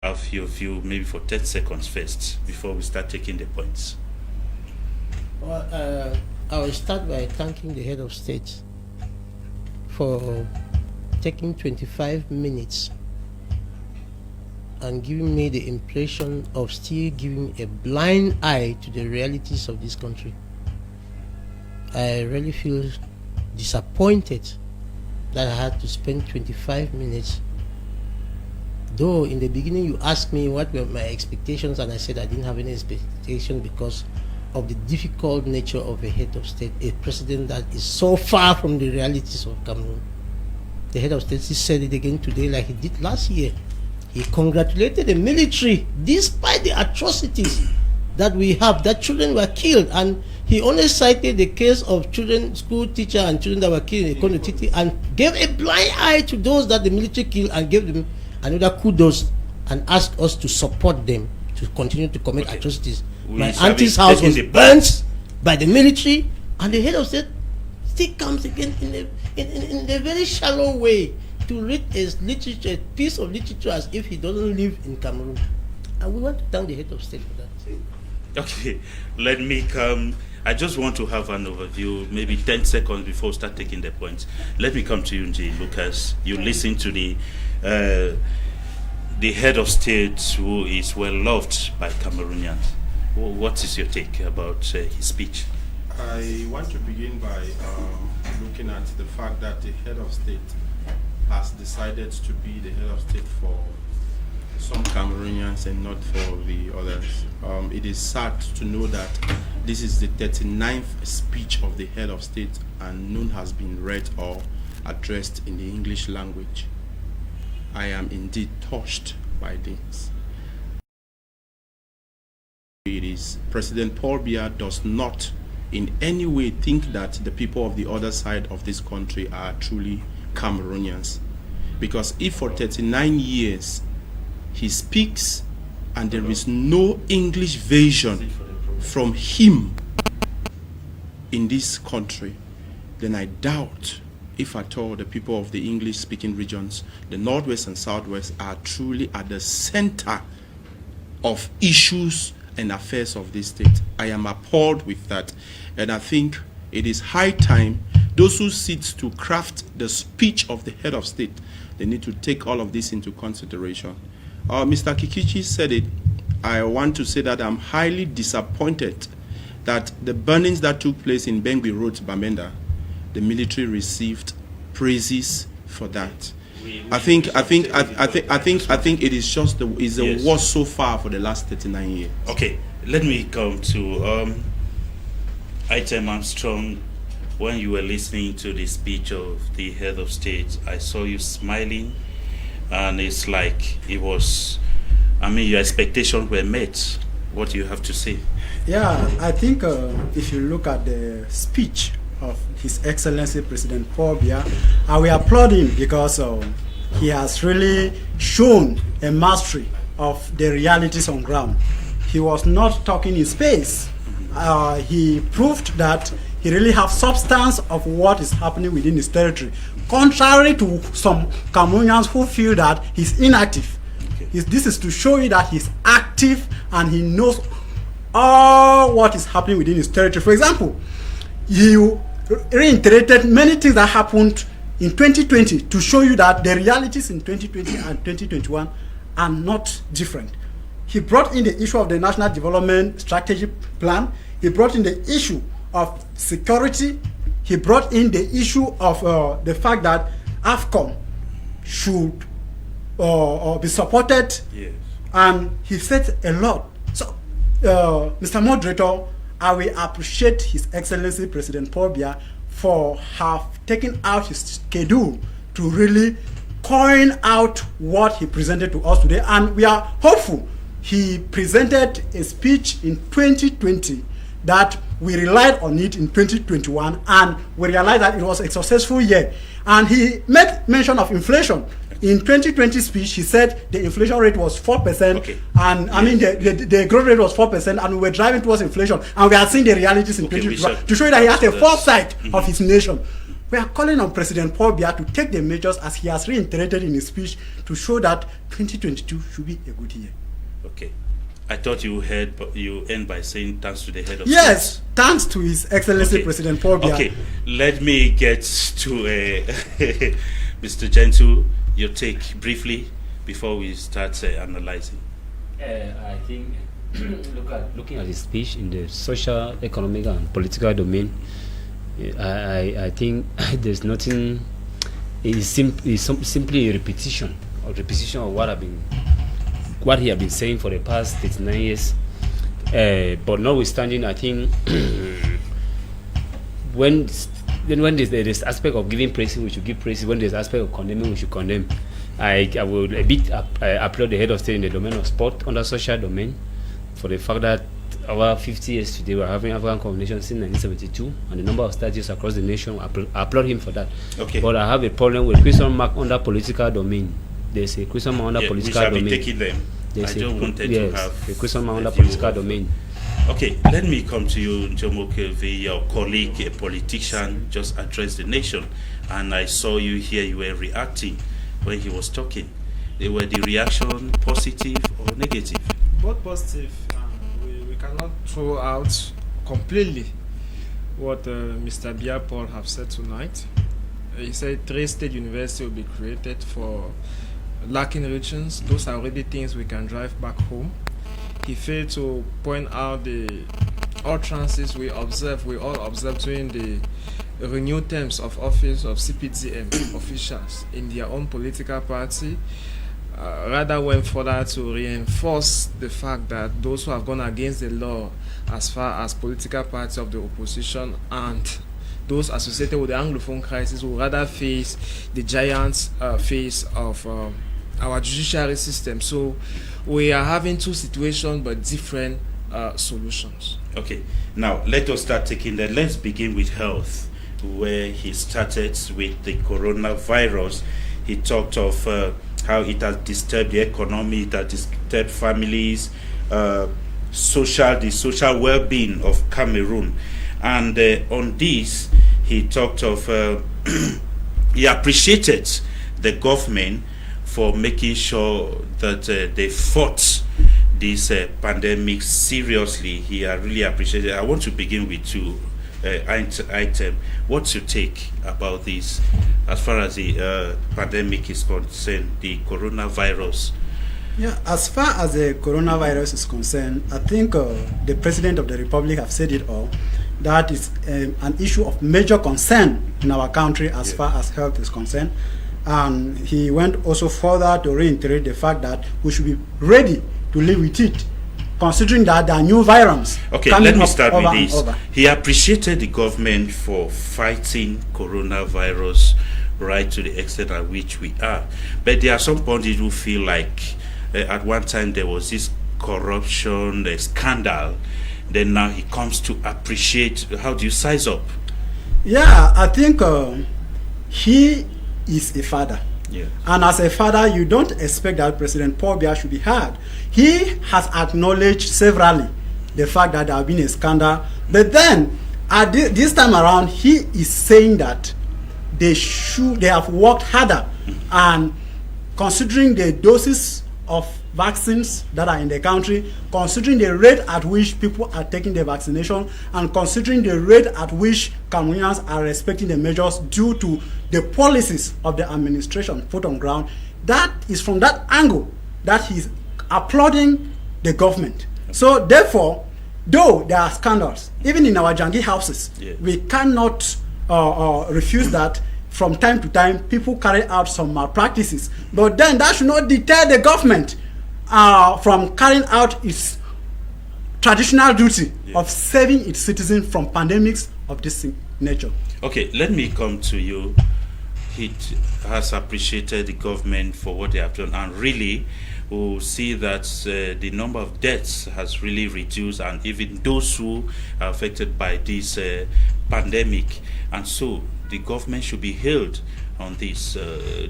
have your view maybe for 30 seconds first before we start taking the points. Well, I will start by thanking the head of state for taking 25 minutes and giving me the impression of still giving a blind eye to the realities of this country. I really feel disappointed that I had to spend 25 minutes. Though in the beginning you asked me what were my expectations, and I said I didn't have any expectation because of the difficult nature of a head of state, a president that is so far from the realities of Cameroon. The head of state said it again today like he did last year. He congratulated the military despite the atrocities that we have, that children were killed, and he only cited the case of children, school teacher and children that were killed in Ekonotiti, and gave a blind eye to those that the military killed and gave them another kudos and asked us to support them to continue to commit atrocities. My auntie's house was burnt by the military, and the head of state still comes again in a very shallow way to read a piece of literature as if he doesn't live in Cameroon. And we want to thank the head of state for that. Okay, let me come. I just want to have an overview, maybe 10 seconds before we start taking the points. Let me come to you, Nji Lucas. You listen to the head of state who is well loved by Cameroonians. What is your take about his speech? I want to begin by looking at the fact that the head of state has decided to be the head of state for some Cameroonians and not for the others. It is sad to know that this is the 39th speech of the head of state and none has been read or addressed in the English language. I am indeed touched by this. It is President Paul Biya does not in any way think that the people of the other side of this country are truly Cameroonians. Because if for 39 years he speaks and there is no English version from him in this country, then I doubt if at all the people of the English-speaking regions, the Northwest and Southwest, are truly at the center of issues and affairs of this state. I am appalled with that, and I think it is high time those who sit to craft the speech of the head of state, they need to take all of this into consideration. Mr. Kikichi said it. I want to say that I'm highly disappointed that the burnings that took place in Bengui Road, Bamenda, the military received praises for that. I think it is just the worst so far for the last 39 years. Okay, let me come to Item Armstrong. When you were listening to the speech of the head of state, I saw you smiling, and it's like it was, I mean, your expectations were met. What do you have to say? Yeah, I think if you look at the speech of His Excellency President Paul Biya, I will applaud him because he has really shown a mastery of the realities on ground. He was not talking in space. He proved that he really has substance of what is happening within his territory, contrary to some Cameroonians who feel that he's inactive. Okay. This is to show you that he's active and he knows all what is happening within his territory. For example, he reiterated many things that happened in 2020 to show you that the realities in 2020 and 2021 are not different. He brought in the issue of the National Development Strategy Plan. He brought in the issue of security. He brought in the issue of the fact that AFCON should be supported. Yes. And he said a lot. So, Mr. Moderator, I will appreciate His Excellency President Paul Biya for have taken out his schedule to really coin out what he presented to us today. And we are hopeful. He presented a speech in 2020 that we relied on it in 2021, and we realized that it was a successful year. And he made mention of inflation. In 2020 speech, he said the inflation rate was 4%, okay. And I mean the growth rate was 4%, and we were driving towards inflation. And we are seeing the realities in 2021 to show you that he has a foresight of his nation. We are calling on President Paul Biya to take the measures as he has reiterated in his speech to show that 2022 should be a good year. Okay. I thought you end by saying thanks to the head of Yes, state. thanks to His Excellency President Paul Biya. Okay, let me get to Mr. Gentle, your take briefly before we start analyzing. I think looking at his speech in the social, economic, and political domain, I think there's nothing. It's simply a repetition of what he has been saying for the past 39 years. But notwithstanding, I think when there's aspect of giving praise, we should give praise. When there's aspect of condemning, we should condemn. I will applaud the head of state in the domain of sport under social domain for the fact that over 50 years today we're having African coordination since 1972 and the number of statues across the nation. I applaud him for that. Okay. But I have a problem with question mark under political domain. There's a question mark under political domain. We shall be taking them. There's I don't want to have a question mark under political domain. Okay, let me come to you, Njomoke, your colleague, a politician, just addressed the nation, and I saw you here. You were reacting when he was talking. Were the reaction positive or negative? Both positive. We cannot throw out completely what Mr. Biya Paul have said tonight. He said 3 state universities will be created for lacking regions. Those are already things we can drive back home. He failed to point out the utterances we all observed during the renewed terms of office of CPDM officials in their own political party. Rather went further to reinforce the fact that those who have gone against the law as far as political parties of the opposition and those associated with the Anglophone crisis will rather face the giant face of our judiciary system. So we are having 2 situations but different solutions. Okay, now let us start taking that. Let's begin with health, where he started with the coronavirus. He talked of how it has disturbed the economy, it has disturbed families, the social well-being of Cameroon. And on this, he talked of, he appreciated the government for making sure that they fought this pandemic seriously. He really appreciated it. I want to begin with 2 items. What's your take about this as far as the pandemic is concerned, the coronavirus? Yeah, as far as the coronavirus is concerned, I think the President of the Republic have said it all. That is an issue of major concern in our country as far as health is concerned. And he went also further to reiterate the fact that we should be ready to live with it, considering that there are new variants. Okay, let me start with this. He appreciated the government for fighting coronavirus right to the extent at which we are. But there are some pundits who feel like at one time there was this corruption, the scandal. Then now he comes to appreciate. How do you size up? Yeah, I think he is a father. Yeah. And as a father, you don't expect that President Paul Biya should be heard. He has acknowledged severally the fact that there have been a scandal. But then, at this time around, he is saying that they have worked harder. And considering the doses of vaccines that are in the country, considering the rate at which people are taking the vaccination, and considering the rate at which Cameroonians are respecting the measures due to the policies of the administration put on ground, that is from that angle that he's applauding the government. So therefore, though there are scandals, even in our Jangi houses, we cannot refuse that from time to time people carry out some malpractices. But then that should not deter the government from carrying out its traditional duty of saving its citizens from pandemics of this nature. Okay, let me come to you. He has appreciated the government for what they have done, and really will see that the number of deaths has really reduced, and even those who are affected by this pandemic. And so the government should be hailed on this,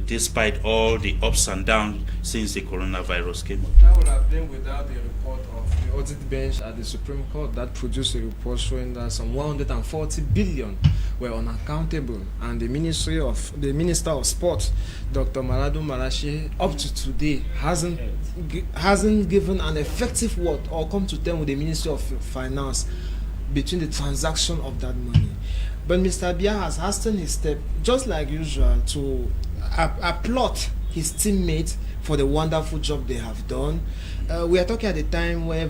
despite all the ups and downs since the coronavirus came up? That would have been without the report of the audit bench at the Supreme Court that produced a report showing that some 140 billion were unaccountable, and the Minister of Sport, Dr. Maladu Malachi, up to today hasn't given an effective word or come to terms with the Ministry of Finance between the transaction of that money. But Mr. Biya has hastened his step, just like usual, to applaud his teammates for the wonderful job they have done. We are talking at a time where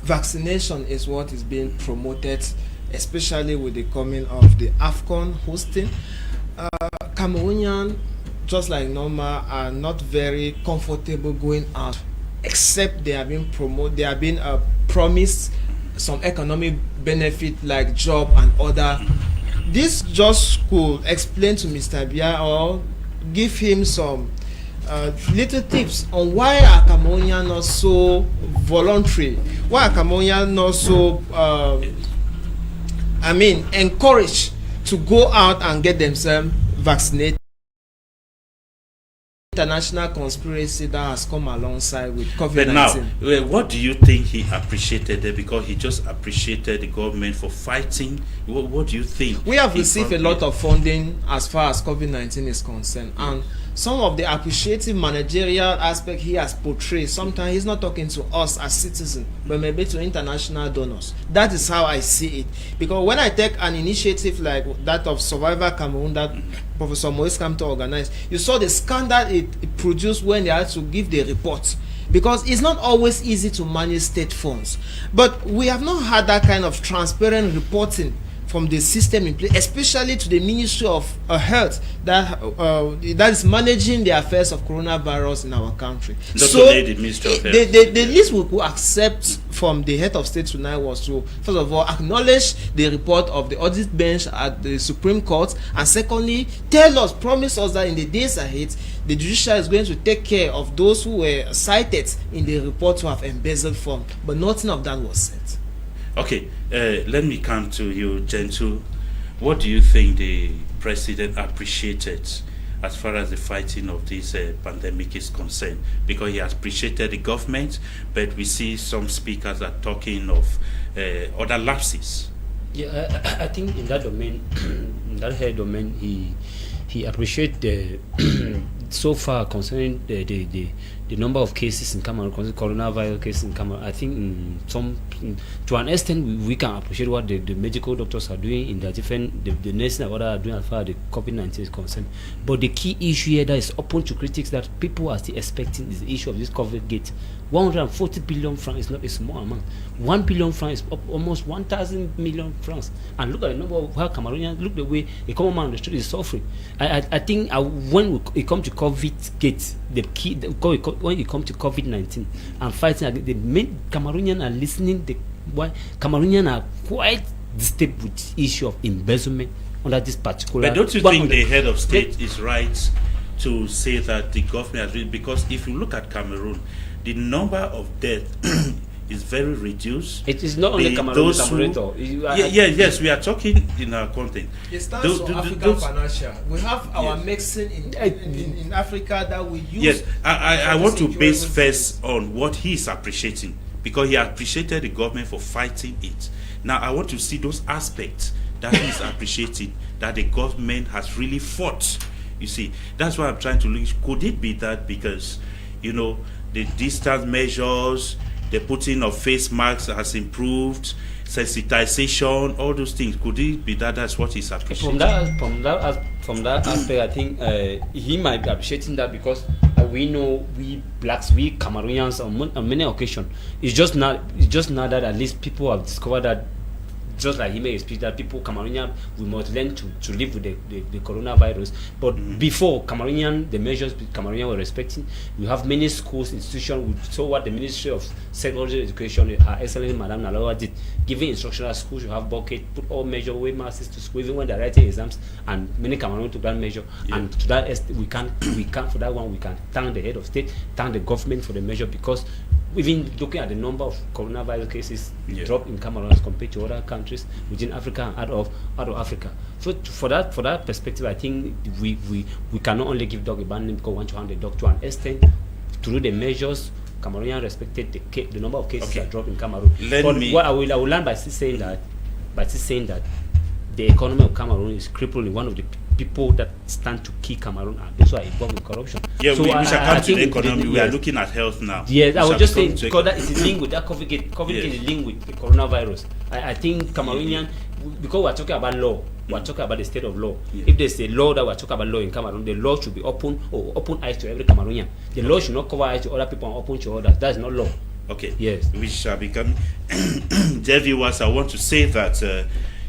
vaccination is what is being promoted, especially with the coming of the AFCON hosting. Cameroonians, just like normal, are not very comfortable going out, except they are being promised some economic benefit like job and other. This just could explain to Mr. Biya or give him some little tips on why are Cameroonians not so voluntary, why are Cameroonians not so encouraged to go out and get themselves vaccinated. International conspiracy that has come alongside with COVID-19. But now, what do you think he appreciated there? Because he just appreciated the government for fighting. What do you think? We have received a lot of funding as far as COVID-19 is concerned, and some of the appreciative managerial aspect he has portrayed, sometimes he's not talking to us as citizens, but maybe to international donors. That is how I see it. Because when I take an initiative like that of Survivor Cameroon that Professor Moise came to organize, you saw the scandal it produced when they had to give the report. Because it's not always easy to manage state funds. But we have not had that kind of transparent reporting from the system in place, especially to the Ministry of Health that is managing the affairs of coronavirus in our country. The Ministry of Health. The least we could accept from the head of state tonight was to, first of all, acknowledge the report of the audit bench at the Supreme Court, and secondly, promise us that in the days ahead, the judiciary is going to take care of those who were cited in the report to have embezzled funds. But nothing of that was said. Okay, let me come to you, Gentle. What do you think the president appreciated as far as the fighting of this pandemic is concerned? Because he has appreciated the government, but we see some speakers are talking of other lapses. Yeah, I think in that domain, in that head domain, he appreciates the so far concerning the number of cases in Cameroon, coronavirus cases in Cameroon. I think to an extent we can appreciate what the medical doctors are doing in the different the nursing and other are doing as far as the COVID-19 is concerned. But the key issue here that is open to critics that people are still expecting is the issue of this COVID gate. 140 billion francs is not a small amount. 1 billion francs is almost 1,000 million francs. And look at the number of how Cameroonians, look the way a common man on the street is suffering. I think when it comes to COVID gate, the key when it comes to COVID-19 and fighting, the main Cameroonians are listening. Why Cameroonians are quite disturbed with the issue of embezzlement under this particular. But don't you think the head of state is right to say that the government has, because if you look at Cameroon, the number of deaths is very reduced. It is not only Cameroon. Yes, we are talking in our content. It stands for African financial. We have our medicine in Africa that we use. Yes, I want to base first on what he is appreciating, because he appreciated the government for fighting it. Now I want to see those aspects that he is appreciating, that the government has really fought. You see, that's why I'm trying to look. Could it be that because, the distance measures, the putting of face masks has improved, sensitization, all those things? Could it be that that's what he's appreciating? From that aspect, I think he might be appreciating that because we know we blacks, we Cameroonians on many occasions. It's just not that at least people have discovered that. Just like he made a speech that people, Cameroonian, we must learn to live with the coronavirus. But before Cameroonian, the measures Cameroonian were respecting, we have many schools, institutions. We saw what the Ministry of Secondary Education, her Excellency Madame Nalawa did, giving instructional schools, you have bucket, put all measure way masses to school, even when they're writing exams, and many Cameroonians took that measure. Yeah. And to that we can for that one we can thank the head of state, thank the government for the measure, because even looking at the number of coronavirus cases drop in Cameroon as compared to other countries within Africa and out of Africa. So for that perspective, I think we cannot only give dog a band name because we want to hand the dog to an extent to do the measures. Cameroonian respected the number of cases that drop in Cameroon. What I will learn by saying that the economy of Cameroon is crippled. One of the people that stand to kill Cameroon are those who are involved in corruption. Yeah, so we shall come to the economy. We are looking at health now. Yes, I was just saying because that is linked with that COVID is linked with the coronavirus. I think Cameroonian, because we are talking about law, we are talking about the state of law. If there's a law that we are talking about law in Cameroon, the law should be open eyes to every Cameroonian. The law should not cover eyes to other people and open to others. That is not law. Okay. Yes. We shall become. Dear viewers, I want to say that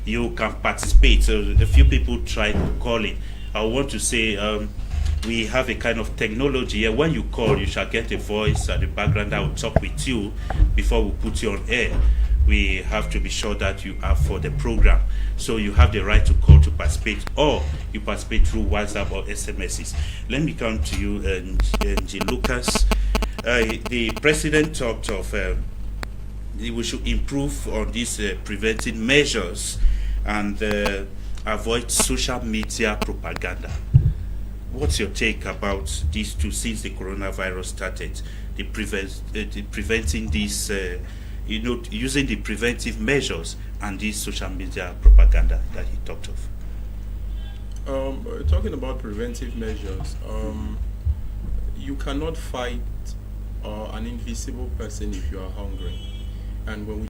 you can participate. So a few people tried calling. I want to say we have a kind of technology here. When you call, you shall get a voice at the background that will talk with you before we put you on air. We have to be sure that you are for the program. So you have the right to call to participate, or you participate through WhatsApp or SMSs. Let me come to you, G. Lucas. The president talked of we should improve on these preventive measures and avoid social media propaganda. What's your take about these two since the coronavirus started? The preventing these, using the preventive measures and this social media propaganda that he talked of. Talking about preventive measures, you cannot fight an invisible person if you are hungry. And when we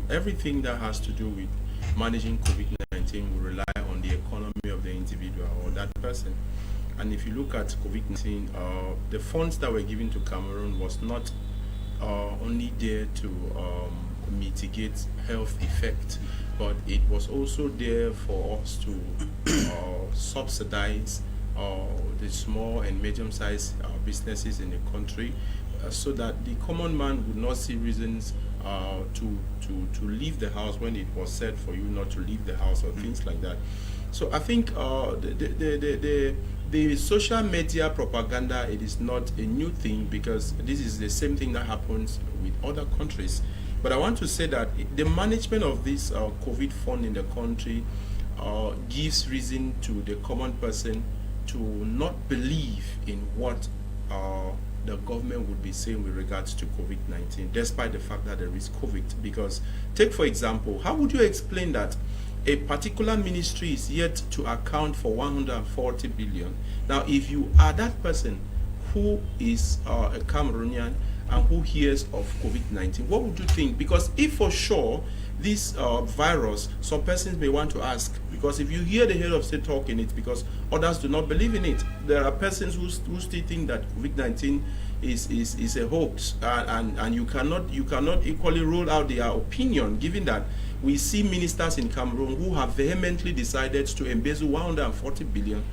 everything that has to do with managing COVID-19 will rely on the economy of the individual or that person. And if you look at COVID-19, the funds that were given to Cameroon was not only there to mitigate health effect, but it was also there for us to subsidize the small and medium-sized businesses in the country, so that the common man would not see reasons to leave the house when it was said for you not to leave the house or things like that. So I think the social media propaganda, it is not a new thing, because this is the same thing that happens with other countries. But I want to say that the management of this COVID fund in the country gives reason to the common person to not believe in what the government would be saying with regards to COVID-19, despite the fact that there is COVID. Because, take for example, how would you explain that a particular ministry is yet to account for 140 billion? Now, if you are that person who is a Cameroonian and who hears of COVID-19, what would you think? Because if for sure this virus, some persons may want to ask, because if you hear the head of state talking, it's because others do not believe in it. There are persons who still think that COVID-19 is a hoax, and you cannot equally rule out their opinion, given that we see ministers in Cameroon who have vehemently decided to embezzle 140 billion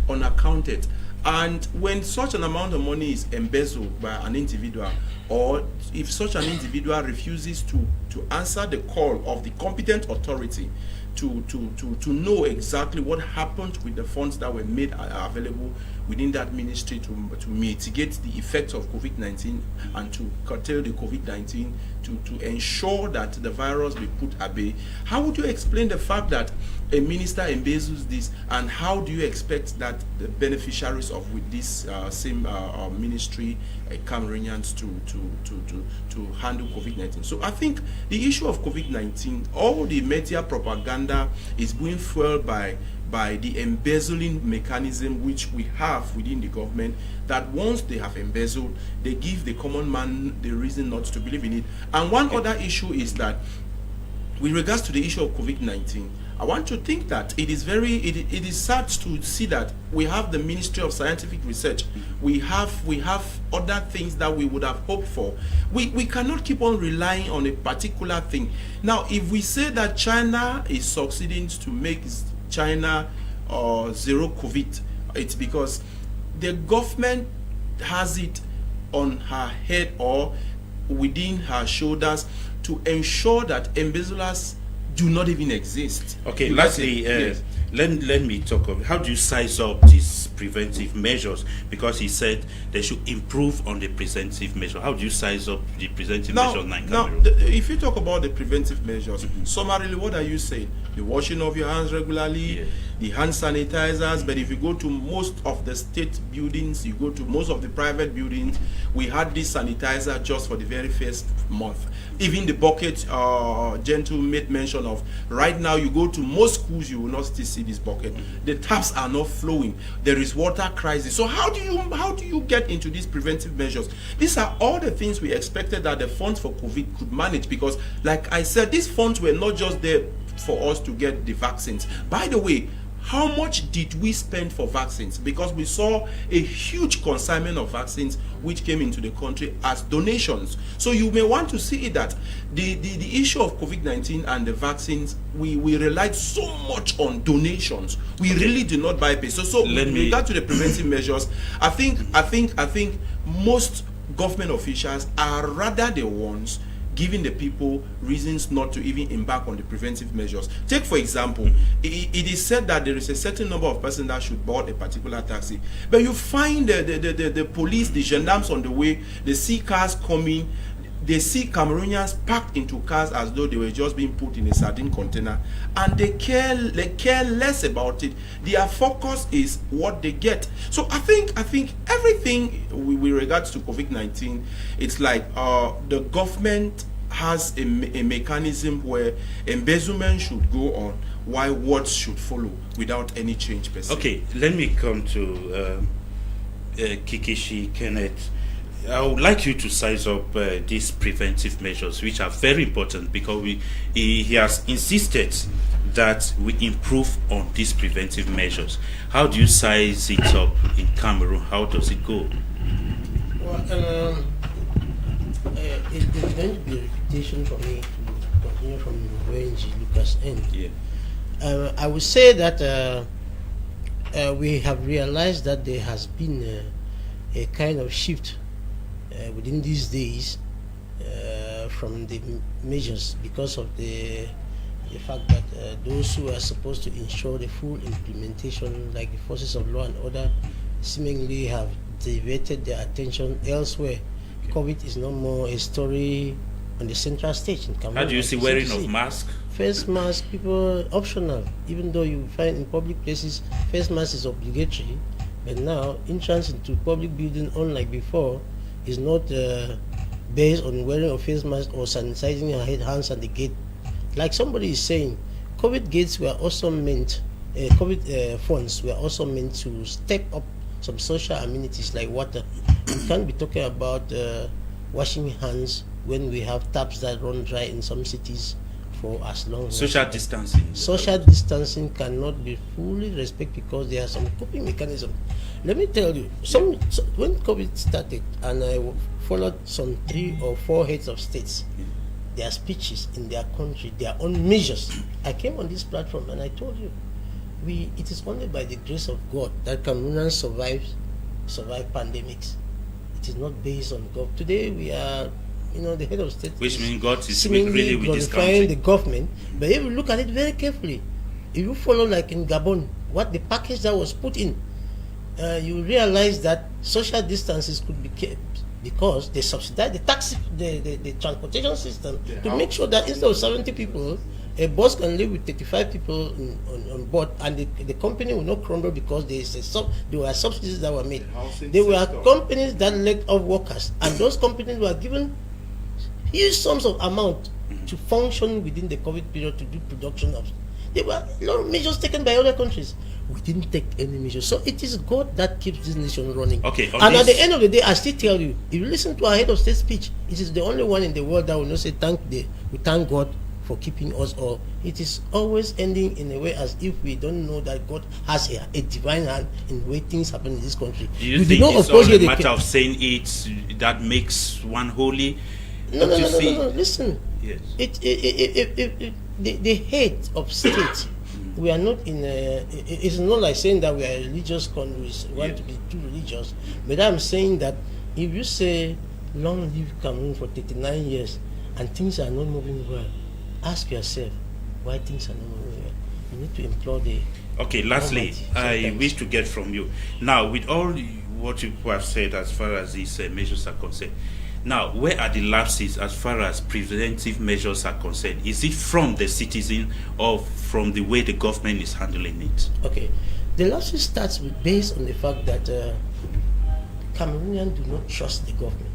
unaccounted. And when such an amount of money is embezzled by an individual, or if such an individual refuses to answer the call of the competent authority to know exactly what happened with the funds that were made available within that ministry to mitigate the effects of COVID-19 and to curtail the COVID-19, to ensure that the virus be put at bay, how would you explain the fact that a minister embezzles this, and how do you expect that the beneficiaries of with this same ministry, Cameroonians, to handle COVID-19? So I think the issue of COVID-19, all the media propaganda is being fueled by the embezzling mechanism which we have within the government, that once they have embezzled, they give the common man the reason not to believe in it. And one other issue is that with regards to the issue of COVID-19, I want to think that it is sad to see that we have the Ministry of Scientific Research. We have other things that we would have hoped for. We cannot keep on relying on a particular thing. Now, if we say that China is succeeding to make China zero COVID, it's because the government has it on her head or within her shoulders to ensure that embezzlers do not even exist. Okay, lastly, yes. let me talk of how do you size up this preventive measures, because he said they should improve on the preventive measure. How do you size up the preventive measures in Cameroon? If you talk about the preventive measures, summarily, what are you saying? The washing of your hands regularly, the hand sanitizers. But if you go to most of the state buildings, you go to most of the private buildings, we had this sanitizer just for the very first month. Even the bucket, Gentle made mention of, right now you go to most schools, you will not still see this bucket. The taps are not flowing. There is water crisis. So how do you get into these preventive measures? These are all the things we expected that the funds for COVID could manage, because like I said, these funds were not just there for us to get the vaccines. By the way, how much did we spend for vaccines? Because we saw a huge consignment of vaccines which came into the country as donations. So you may want to see that the issue of COVID-19 and the vaccines, we relied so much on donations. We really did not buy pay. So with regard to the preventive measures, I think most government officials are rather the ones giving the people reasons not to even embark on the preventive measures. Take, for example, it is said that there is a certain number of persons that should board a particular taxi, but you find the police, the gendarmes on the way, they see cars coming, they see Cameroonians packed into cars as though they were just being put in a sardine container, and they care less about it. Their focus is what they get. So I think everything with regards to COVID-19, it's like the government has a mechanism where embezzlement should go on while words should follow without any change per se. Okay, let me come to Kikishi Kenneth. I would like you to size up these preventive measures, which are very important, because he has insisted that we improve on these preventive measures. How do you size it up in Cameroon? How does it go? Well, it's going to be a repetition for me to continue from where Lucas ends. Yeah. I would say that we have realized that there has been a kind of shift within these days from the measures, because of the fact that those who are supposed to ensure the full implementation, like the forces of law and order, seemingly have diverted their attention elsewhere. COVID is no more a story on the central stage in Cameroon. How do you see wearing of mask? Face mask, people optional, even though you find in public places face mask is obligatory. But now entrance into public building, unlike before, is not based on wearing a face mask or sanitizing your hands at the gate. Like somebody is saying, COVID gates were also meant, COVID funds were also meant to step up some social amenities like water. You can't be talking about washing hands when we have taps that run dry in some cities for as long as social distancing. Social distancing cannot be fully respected because there are some coping mechanisms. Let me tell you, when COVID started, and I followed some 3 or 4 heads of states, their speeches in their country, their own measures. I came on this platform and I told you, it is only by the grace of God that Cameroonians survive pandemics. It is not based on God. Today we are, the head of state, which means God is seemingly really with this glorifying country. the government. But if you look at it very carefully, if you follow, like in Gabon, what the package that was put in, you realize that social distances could be kept because they subsidize the taxi, the transportation system to make sure that instead of 70 people, a bus can live with 35 people on board, and the company will not crumble because there were subsidies that were made. There were companies that laid off workers, and those companies were given huge sums of amount to function within the COVID period to do production of. There were a lot of measures taken by other countries. We didn't take any measures. So it is God that keeps this nation running. Okay. And at the end of the day, I still tell you, if you listen to our head of state speech, it is the only one in the world that will not say we thank God for keeping us all. It is always ending in a way as if we don't know that God has a divine hand in the way things happen in this country. Do you think it's all a matter of saying it that makes one holy? No. Listen. Yes. The head of state, we are not in a, it's not like saying that we are religious countries, want to be too religious, but I'm saying that if you say long live Cameroon for 39 years and things are not moving well, ask yourself why things are not moving well. You need to implore the Okay, lastly, Almighty. I Sometimes. wish to get from you now, with all what you have said as far as these measures are concerned. Now, where are the lapses as far as preventive measures are concerned? Is it from the citizen or from the way the government is handling it? Okay, the lawsuit starts with based on the fact that Cameroonians do not trust the government,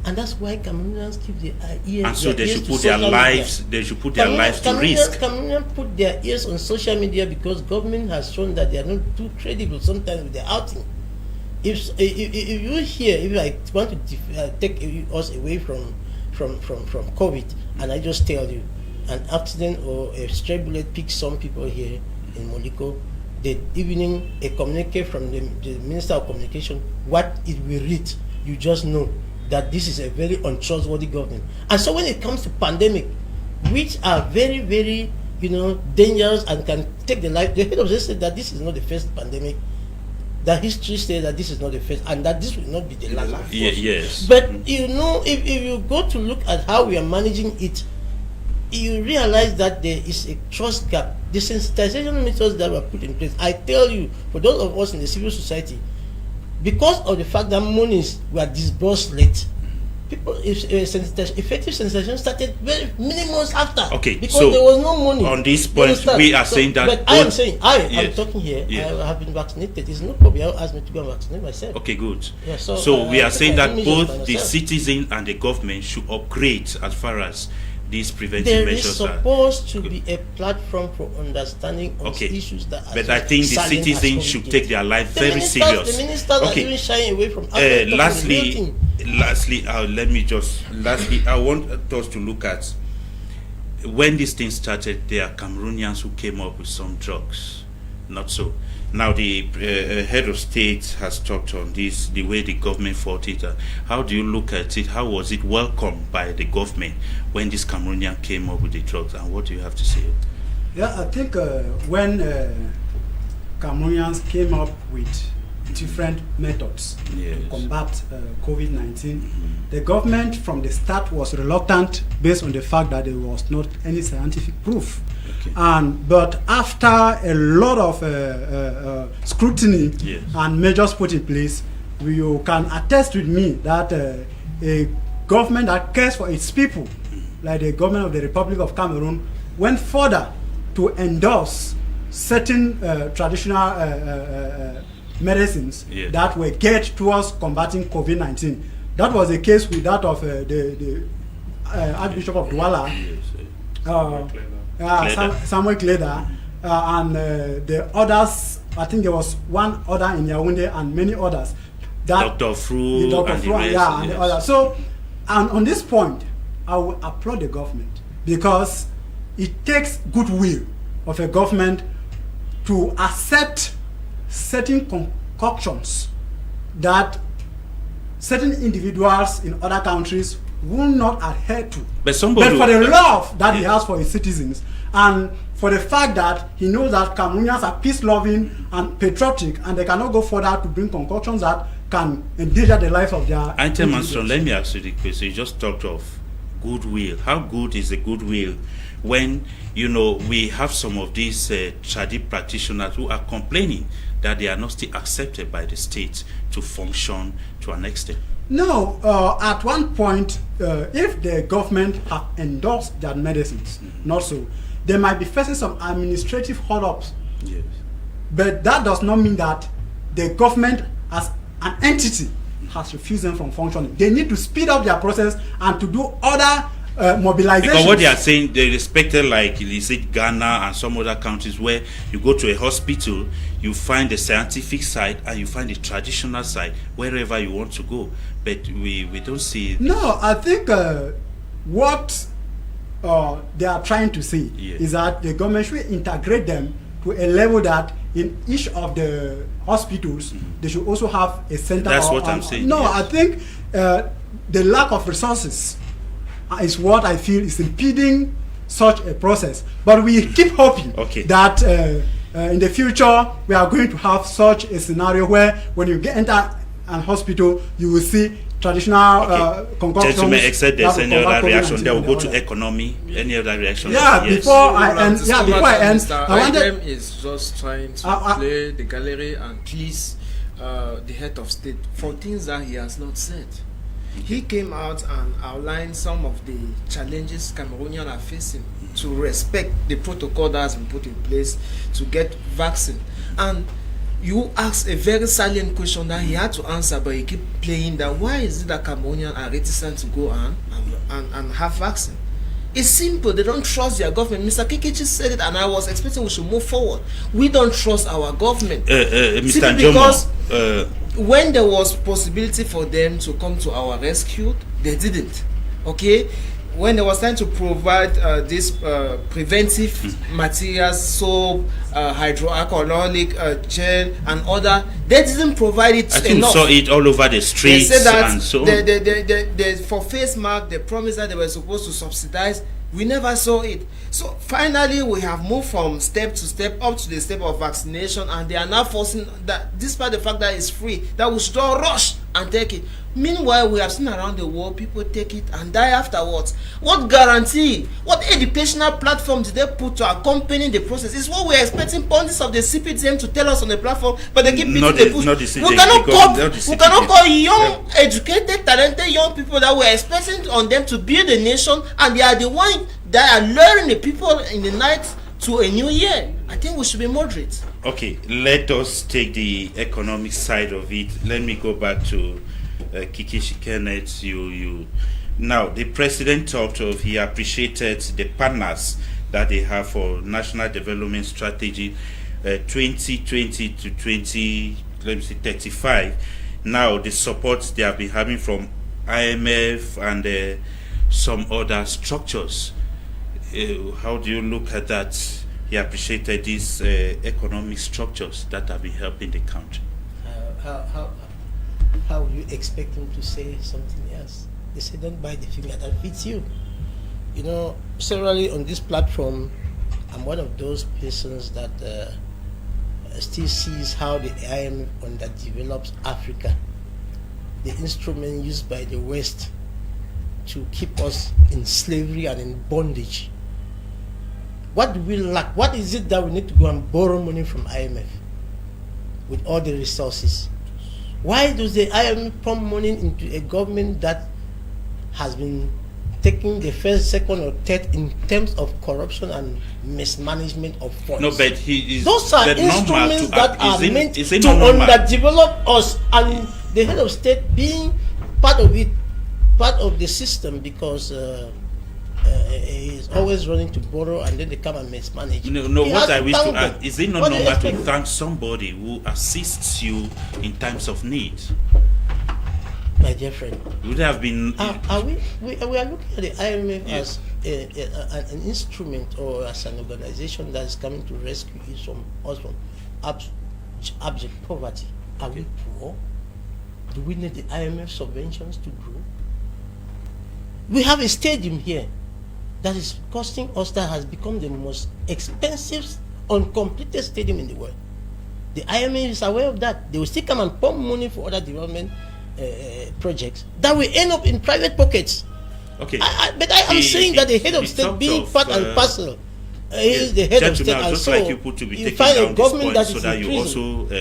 and that's why Cameroonians keep their ears. And so their they ears should to put their social lives. media. They should put their lives to risk. Cameroonians put their ears on social media because government has shown that they are not too credible sometimes with their outing. If you hear, if I want to take us away from COVID, and I just tell you, an accident or a stray bullet picks some people here in Moliko, the evening a communique from the Minister of Communication, what it will read, you just know that this is a very untrustworthy government. And so when it comes to pandemic, which are very, very, dangerous and can take the life, the head of state said that this is not the first pandemic. That history says that this is not the first, and that this will not be the last. Of Yes. But if you go to look at how we are managing it, you realize that there is a trust gap. The sensitization methods that were put in place, I tell you, for those of us in the civil society, because of the fact that monies were disbursed late, people, effective sensitization started many months after. Okay, because so there was no money. on this point, we are saying that. But I am saying, I'm Yes. talking here. Yes. I have been vaccinated. It's no problem. I asked me to go and vaccinate myself. Okay, good. Yeah, so we are saying that both the myself. citizen and the government should upgrade as far as these preventive There is measures are. supposed to be a platform for understanding of Okay. issues that are But I think the silent as citizens should take their life very serious. The ministers are Okay. even shying away from actually talking the real Lastly, thing. lastly, I want us to look at when this thing started. There are Cameroonians who came up with some drugs, not so. Now the head of state has talked on this, the way the government fought it. How do you look at it? How was it welcomed by the government when this Cameroonian came up with the drugs? And what do you have to say? Yeah, I think when Cameroonians came up with different methods Yes. to combat COVID-19, the government from the start was reluctant based on the fact that there was not any scientific proof. Okay. But after a lot of scrutiny Yes. and measures put in place, you can attest with me that a government that cares for its people, like the government of the Republic of Cameroon, went further to endorse certain traditional medicines Yes. that were geared towards combating COVID-19. That was the case with that of the Archbishop of Douala, Samuel Kleda, and the others. I think there was one other in Yaoundé and many others. Dr. Fru and the rest, and the yes. others. So, and on this point, I will applaud the government because it takes goodwill of a government to accept certain concoctions that certain individuals in other countries will not adhere to. But For the love that he has for his citizens, and for the fact that he knows that Cameroonians are peace-loving and patriotic, and they cannot go further to bring concoctions that can endanger the lives of their individuals. Let me ask you the question. You just talked of goodwill. How good is the goodwill when we have some of these traditional practitioners who are complaining that they are not still accepted by the state to function to an extent? No, at one point, if the government have endorsed their medicines, not so, they might be facing some administrative hold-ups. Yes. But that does not mean that the government as an entity has refused them from functioning. They need to speed up their process and to do other mobilizations. Because what they are saying, they respected, like you said, Ghana and some other countries where you go to a hospital, you find the scientific side and you find the traditional side wherever you want to go. But we don't see. No, I think what they are trying to say is that the government should integrate them to a level that in each of the hospitals they should also have a center. That's what I'm saying. No, yes. I think the lack of resources is what I feel is impeding such a process. But we keep hoping that in the future we are going to have such a scenario where when you enter an hospital, you will see traditional Okay. concoctions. Gentlemen, except there's that any will other combat reaction, COVID-19 then we'll and go all to that. economy. Any other reaction? Yeah, Yes. before I end, Mr. I wanted. Idem is just trying to play the gallery and please the head of state for things that he has not said. He came out and outlined some of the challenges Cameroonians are facing to respect the protocol that has been put in place to get vaccine. And you asked a very salient question that he had to answer, but he keep playing that why is it that Cameroonians are reticent to go and have vaccine? It's simple. They don't trust their government. Mr. Kikichi said it, and I was expecting we should move forward. We don't trust our government. Mr. Because Jomo, when there was possibility for them to come to our rescue, they didn't. Okay? When there was time to provide this preventive materials, soap, hydroalcoholic gel, and other, they didn't provide it I think enough. we saw it all over the They streets said that and so on. they for face mask, they promised that they were supposed to subsidize. We never saw it. So finally, we have moved from step to step up to the step of vaccination, and they are now forcing that, despite the fact that it's free, that we should all rush and take it. Meanwhile, we have seen around the world people take it and die afterwards. What guarantee, what educational platform did they put to accompany the process? It's what we're expecting pundits of the CPTM to tell us on the platform, but they keep beating Not the the- bush. not the CPTM, We cannot because call, not the we cannot CPTM. call young, educated, talented young people that we're expecting on them to build a nation, and they are the ones that are luring the people in the night to a new year. I think we should be moderate. Okay, let us take the economic side of it. Let me go back to Kikishi Kenneth. You now, the president talked of, he appreciated the partners that they have for national development strategy 2020 to 2035. Now, the support they have been having from IMF and some other structures. How do you look at that? He appreciated these economic structures that have been helping the country. How would you expect him to say something else? They say, don't buy the finger that fits you. You know, severally on this platform, I'm one of those persons that still sees how the IMF underdevelops Africa, the instrument used by the West to keep us in slavery and in bondage. What do we lack? What is it that we need to go and borrow money from IMF with all the resources? Why does the IMF pump money into a government that has been taking the first, second, or third in terms of corruption and mismanagement of funds? No, but he is. Those are but normal instruments to that are is it- meant is it to not normal? underdevelop us, and the head of state being part of it, part of the system, because he's always running to borrow and then they come and mismanage. No, He what has I to wish thank to them. ask, is it not What do you normal to expect? thank somebody who assists you in times of need? My dear friend, Would have been. we are looking at the IMF Yes. as an instrument or as an organization that is coming to rescue us from abject poverty. Are we poor? Do we need the IMF subventions to grow? We have a stadium here that is costing us, that has become the most expensive uncompleted stadium in the world. The IMF is aware of that. They will still come and pump money for other development projects that will end up in private pockets. Okay. But I am saying that the head of state, being part and parcel, is the head of state, Gentlemen, and just so like you put to be you taking find down a this government point that so is that in you prison. also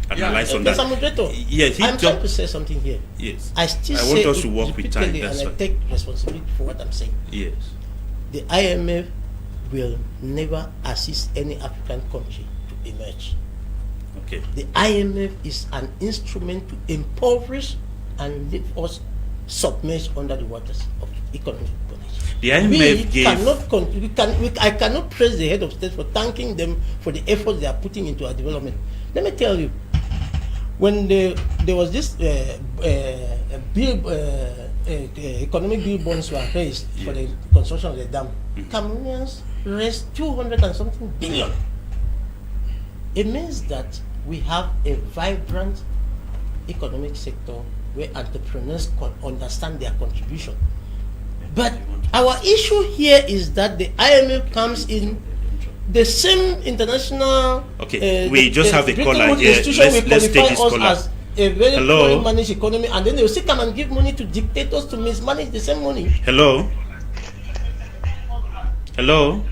analyze on Mr. that. Moderator, Yes, he I'm trying talk- to say something here. Yes. I still I say want us it to work with time. repeatedly, That's and I why. take responsibility for what I'm saying. Yes. The IMF will never assist any African country to emerge. Okay. The IMF is an instrument to impoverish and leave us submerged under the waters of economic bondage. The IMF gave. I cannot praise the head of state for thanking them for the efforts they are putting into our development. Let me tell you, when there was this economic bill bonds were raised for the construction of the dam, Cameroonians raised 200 and something billion. It means that we have a vibrant economic sector where entrepreneurs understand their contribution. But our issue here is that the IMF comes in the same international. Okay, we just have a caller here. institution will Let's take qualify this us caller. as a very Hello? poorly managed economy, and then they will still come and give money to dictators to mismanage the same money. Hello? Hello?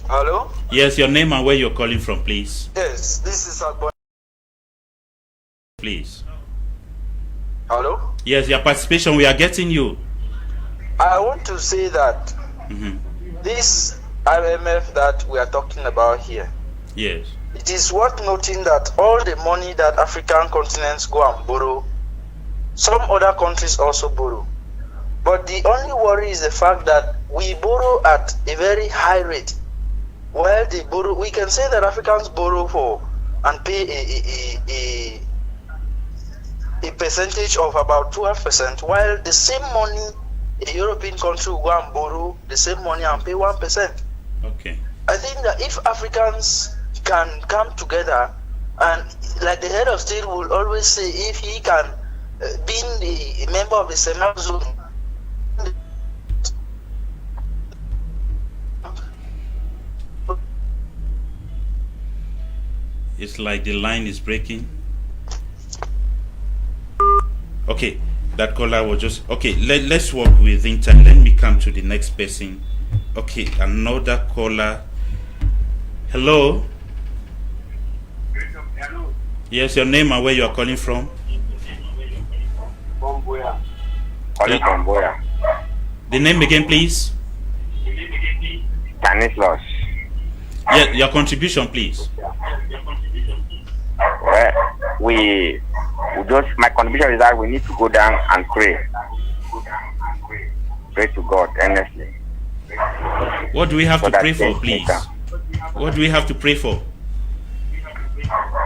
Hello? Yes, your name and where you're calling from, please. Yes, this is Agbo. Please. Hello? Yes, your participation, we are getting you. I want to say that this IMF that we are talking about here, Yes. it is worth noting that all the money that African continents go and borrow, some other countries also borrow. But the only worry is the fact that we borrow at a very high rate. While they borrow, we can say that Africans borrow for and pay a percentage of about 12%, while the same money a European country will go and borrow the same money and pay 1%. Okay. I think that if Africans can come together, and like the head of state will always say, if he can being a member of the Senate zone, It's like the line is breaking. Okay, that caller was just okay. Let's work within time. Let me come to the next person. Okay, another caller. Hello. Yes, your name and where you are calling from. From Biya. Calling from Biya. The name again, please. Stanislas. Yeah, your contribution, please. Well, we just, my contribution is that we need to go down and pray. Pray to God earnestly. What do we have So to that pray for, things please? can- What do we have to pray for?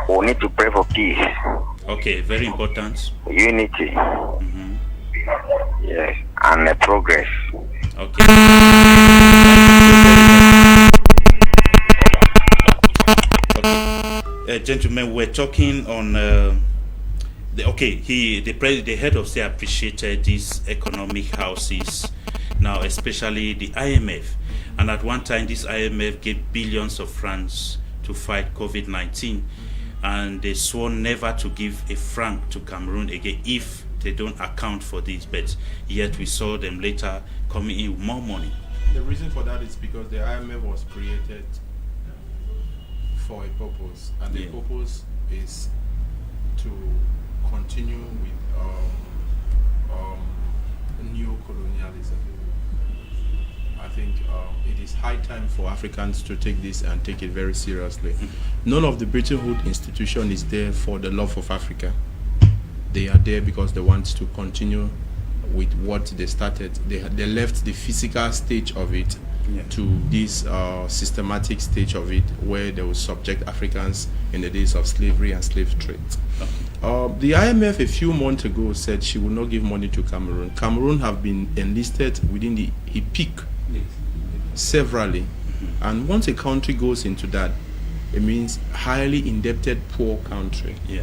We need to pray for peace, Okay, very important. unity, yes, and progress. Okay. Okay. Gentlemen, we're talking on the head of state appreciated these economic houses now, especially the IMF, and at one time this IMF gave billions of francs to fight COVID-19, and they swore never to give a franc to Cameroon again if they don't account for this, but yet we saw them later coming in with more money. The reason for that is because the IMF was created for a purpose, and the purpose is to continue with neo-colonialism. I think it is high time for Africans to take this and take it very seriously. None of the Bretton Woods institution is there for the love of Africa. They are there because they want to continue with what they started. They left the physical stage of it to this systematic stage of it, where they will subject Africans in the days of slavery and slave trade. The IMF a few months ago said she will not give money to Cameroon. Cameroon have been enlisted within the EPIC severally, and once a country goes into that, it means highly indebted, poor country. Yeah.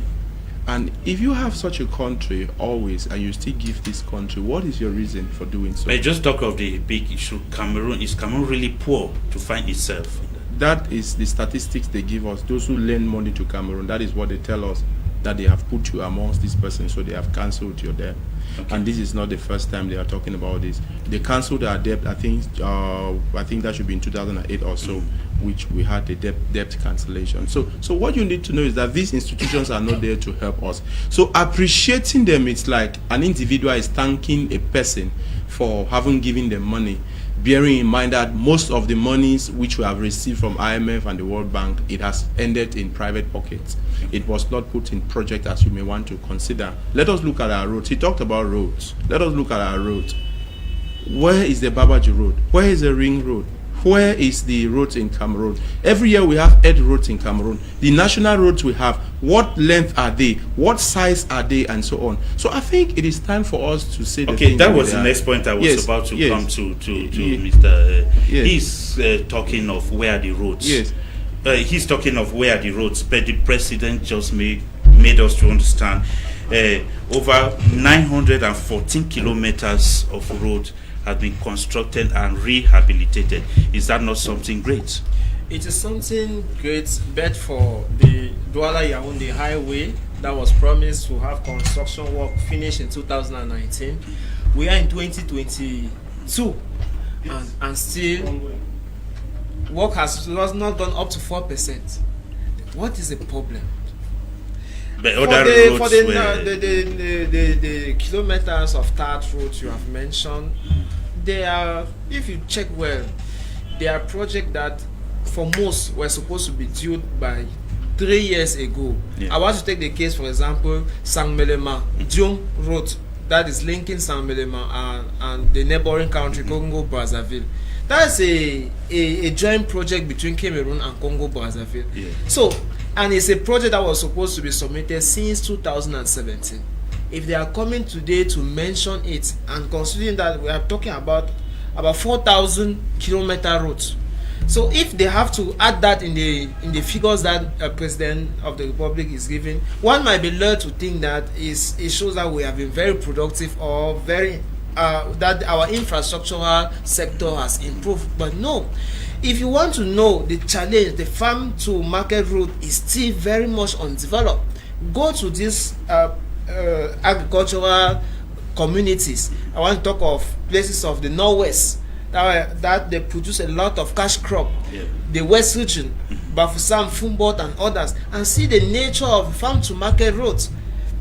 And if you have such a country always, and you still give this country, what is your reason for doing so? But just talk of the big issue. Cameroon, is Cameroon really poor to find itself? That is the statistics they give us. Those who lend money to Cameroon, that is what they tell us, that they have put you amongst this person, so they have cancelled your debt. Okay. And this is not the first time they are talking about this. They cancelled our debt. I think that should be in 2008 or so, which we had the debt cancellation. So what you need to know is that these institutions are not there to help us. So appreciating them, it's like an individual is thanking a person for having given them money, bearing in mind that most of the monies which we have received from IMF and the World Bank, it has ended in private pockets. It was not put in project as you may want to consider. Let us look at our roads. He talked about roads. Let us look at our roads. Where is the Babaji Road? Where is the Ring Road? Where is the roads in Cameroon? Every year we have 8 roads in Cameroon. The national roads we have, what length are they? What size are they? And so on. So I think it is time for us to say okay, that was the next point I was about to come to Mr. He's talking of where the roads. Yes. He's talking of where the roads, but the president just made us to understand over 914 kilometers of road has been constructed and rehabilitated. Is that not something great? It is something great, but for the Douala Yaoundé highway that was promised to have construction work finished in 2019. We are in 2022, and still work has not gone up to 4%. What is the problem? But For other the, roads the kilometers of tarred roads you have mentioned, they are, if you check well, they are projects that for most were supposed to be due by 3 years ago. Yeah. I want to take the case, for example, Sang-Melema, Diom Road, that is linking Sang-Melema and the neighboring country, Congo Brazzaville. That's a joint project between Cameroon and Congo Brazzaville. Yeah. So, and it's a project that was supposed to be submitted since 2017. If they are coming today to mention it, and considering that we are talking about 4,000 kilometer roads, so if they have to add that in the figures that President of the Republic is giving, one might be led to think that it shows that we have been very productive or very that our infrastructural sector has improved. But no, if you want to know the challenge, the farm to market route is still very much undeveloped. Go to these agricultural communities. I want to talk of places of the Northwest that they produce a lot of cash crop. Yeah. The West region, Bafusam, Fumbot, and others, and see the nature of farm to market roads.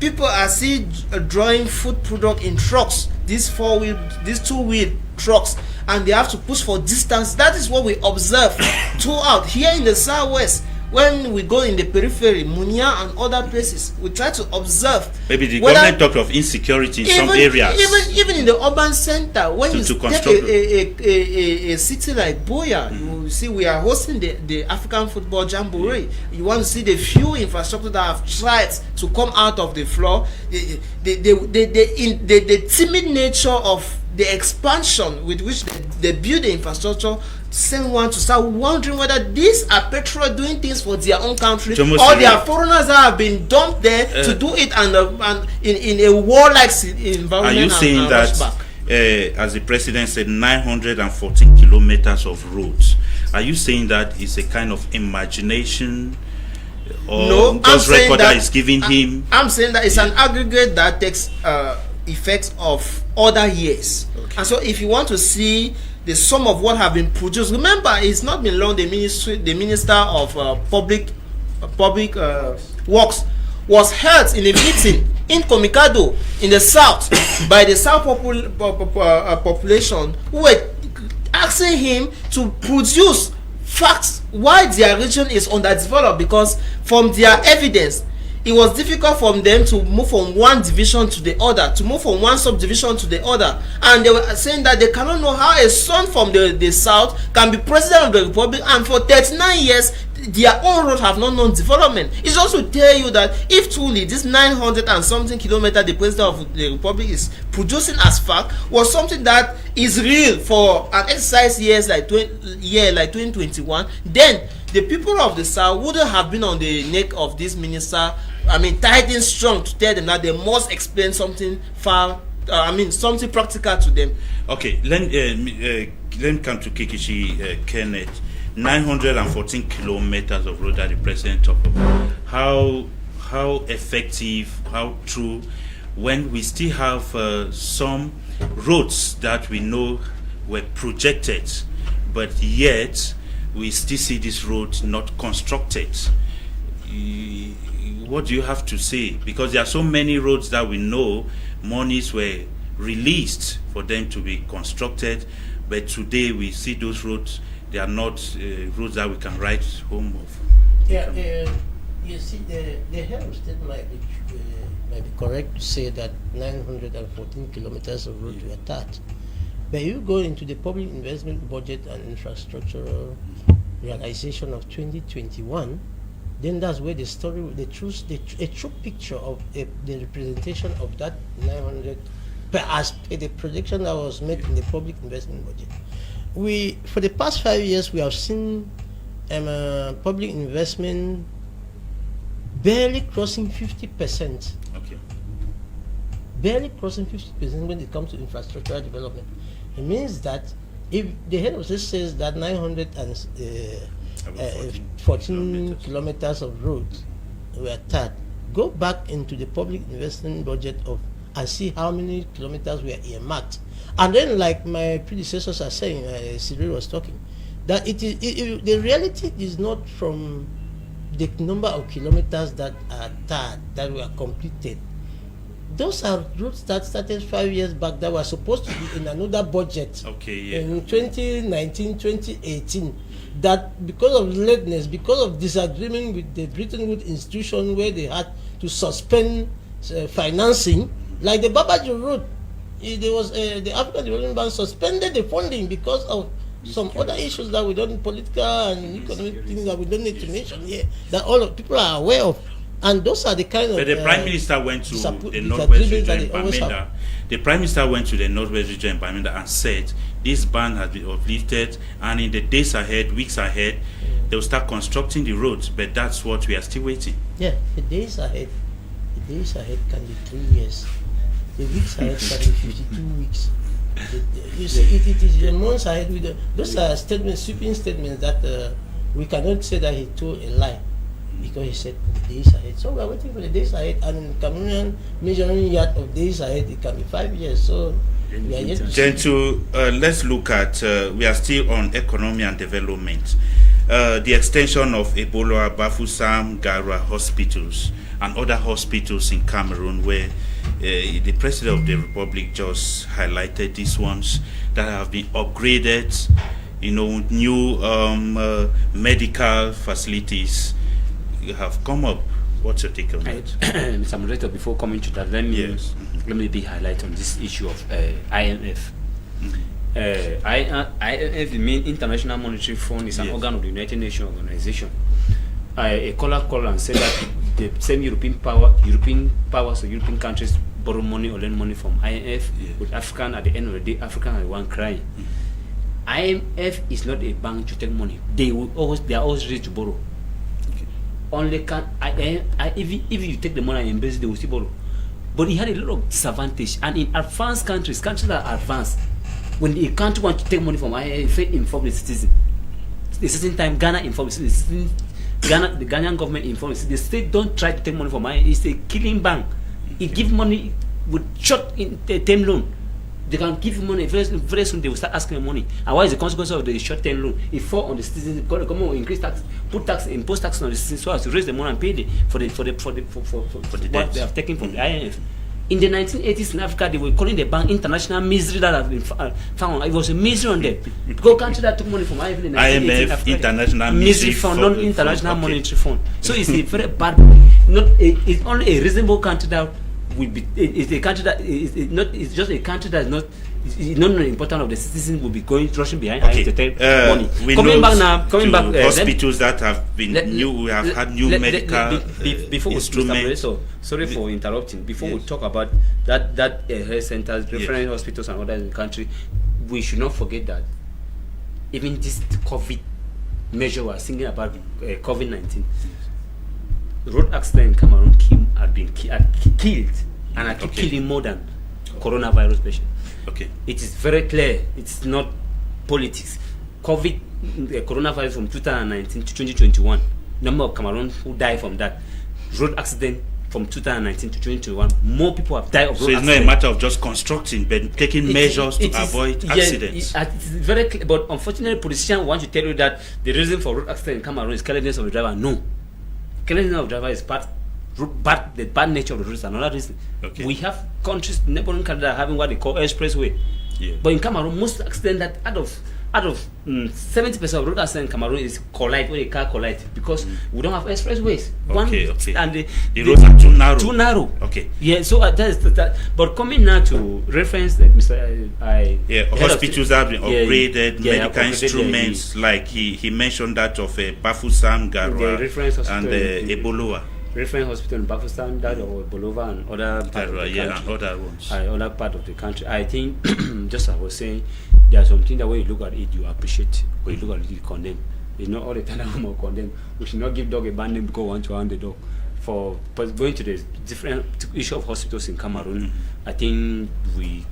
People are still drawing food product in trucks, these two-wheel trucks, and they have to push for distance. That is what we observe throughout here in the Southwest. When we go in the periphery, Munya and other places, we try to observe. Maybe the government talked of insecurity in some areas. Even in the urban center, when you take a city like Biya, you see we are hosting the African Football Jamboree. You want to see the few infrastructure that have tried to come out of the floor. The timid nature of the expansion with which they build the infrastructure, send one to start wondering whether these are petrol doing things for their own country, or they are foreigners that have been dumped there to do it and in a warlike environment. Are you saying that, as the president said, 914 kilometers of roads? Are you saying that is a kind of imagination, or no, those record that is giving him? I'm saying that it's an aggregate that takes effects of other years. Okay. And so if you want to see the sum of what have been produced, remember it's not been long the minister of public works was held in a meeting in Komikado in the south by the south population, who were asking him to produce facts why their region is underdeveloped, because from their evidence it was difficult for them to move from one division to the other, to move from one subdivision to the other. And they were saying that they cannot know how a son from the south can be president of the republic, and for 39 years their own roads have not known development. It's also to tell you that if truly this 900 and something kilometer the president of the republic is producing as fact was something that is real for an exercise years like 2021, then the people of the south wouldn't have been on the neck of this minister, tight and strong, to tell them that they must explain something something practical to them. Okay, let me come to Kikichi, Kenneth. 914 kilometers of road that the president talked about. How effective, how true, when we still have some roads that we know were projected, but yet we still see this road not constructed. What do you have to say? Because there are so many roads that we know monies were released for them to be constructed, but today we see those roads, they are not roads that we can write home of. Yeah, you see, the head of state might be correct to say that 914 kilometers of road were tapped. But you go into the public investment budget and infrastructural realization of 2021, then that's where the story, a true picture of the representation of that 900 as per the projection that was made in the public investment budget. For the past 5 years, we have seen public investment barely crossing 50%. Okay. Barely crossing 50% when it comes to infrastructural development. It means that if the head of state says that 914 kilometers of roads were tapped, go back into the public investment budget of and see how many kilometers were earmarked. And then, like my predecessors are saying, Cyril was talking, that the reality is not from the number of kilometers that are tarred, that were completed. Those are routes that started 5 years back that were supposed to be in another budget in 2019, 2018. That because of lateness, because of disagreement with the Bretton Woods institution where they had to suspend financing, like the Babaji route, there was the African Development Bank suspended the funding because of some other issues that we don't, political and economic things that we don't need to mention here, that all of people are aware of. And those are the kind of. But the Prime Minister went to the Northwest region in Bamenda. The Prime Minister went to the Northwest region in Bamenda and said this ban has been uplifted, and in the days ahead, weeks ahead, they will start constructing the roads. But that's what we are still waiting. Yeah, the days ahead can be 3 years. The weeks ahead can be 52 weeks. You see, it is the months ahead. Those are statements, sweeping statements that we cannot say that he told a lie. Because he said the days ahead. So we are waiting for the days ahead, and in Cameroonian measuring yard of days ahead, it can be 5 years. So we are yet to Gentle, let's look at, we are still on economy and development. The extension of Ebola, Bafoussam, Gara hospitals and other hospitals in Cameroon, where the President of the Republic just highlighted these ones that have been upgraded, new medical facilities have come up. What's your take on that? Mr. Moderator, before coming to that, let me be highlight on this issue of IMF. IMF, the main International Monetary Fund, is an organ of the United Nations organization. A caller called and said that the same European powers or European countries borrow money or lend money from IMF, with African, at the end of the day, African are the one crying. IMF is not a bank to take money. They are always ready to borrow. Only can if you take the money and embrace it, they will still borrow. But he had a lot of disadvantage. And in advanced countries that are advanced, when a country wants to take money from IMF, it inform the citizen. At the certain time, Ghana informs the citizen. The Ghanaian government informs the state. Don't try to take money from IMF. It's a killing bank. It gives money with short term loan. They can give you money very soon. They will start asking money. And what is the consequence of the short-term loan? It fall on the citizens. The government will increase tax, impose tax on the citizens, so as to raise the money and pay for what they have taken from the IMF. In the 1980s in Africa, they were calling the bank international misery that have been found. It was a misery on them. Because country that took money from IMF in the 1980s, IMF, International Misery Fund, not International Monetary Fund. So it's a very bad. It's only a reasonable country that will be. It's a country that is not. It's just a country that is not. It's not important of the citizens will be rushing behind to take money. Coming back, hospitals that have been new. We have had new medical instruments. Sorry for interrupting. Before we talk about that health centers, reference hospitals, and others in the country, we should not forget that even this COVID measure we are thinking about COVID-19, road accident in Cameroon had killed and are killing more than coronavirus patients. Okay. It is very clear. It's not politics. COVID, coronavirus from 2019 to 2021. Number of Cameroon who died from that. Road accident from 2019 to 2021. More people have died of road accident. So it's not a matter of just constructing, but taking measures to avoid accidents. It's very clear. But unfortunately, politicians want to tell you that the reason for road accident in Cameroon is carelessness of the driver. No. Carelessness of the driver is the bad nature of the roads is another reason. Okay. We have countries, neighboring countries that are having what they call expressway. Yeah. But in Cameroon, most accidents that out of 70% of road accidents in Cameroon is collide, where the car collide, because we don't have expressways. And the roads are too narrow. Too narrow. Okay. Yeah. So that is that. But coming now to reference that Mr. Hospitals have been upgraded, medical instruments, like he mentioned that of Bafoussam, Gara, and Ebola. Reference hospital in Bafoussam, that or Bolova and other part of the country. And other ones. Other part of the country. I think, just as I was saying, there are something that when you look at it, you appreciate. When you look at it, you condemn. It's not all the time that we condemn. We should not give dog a bad name because we want to hand the dog. But going to the different issue of hospitals in Cameroon, I think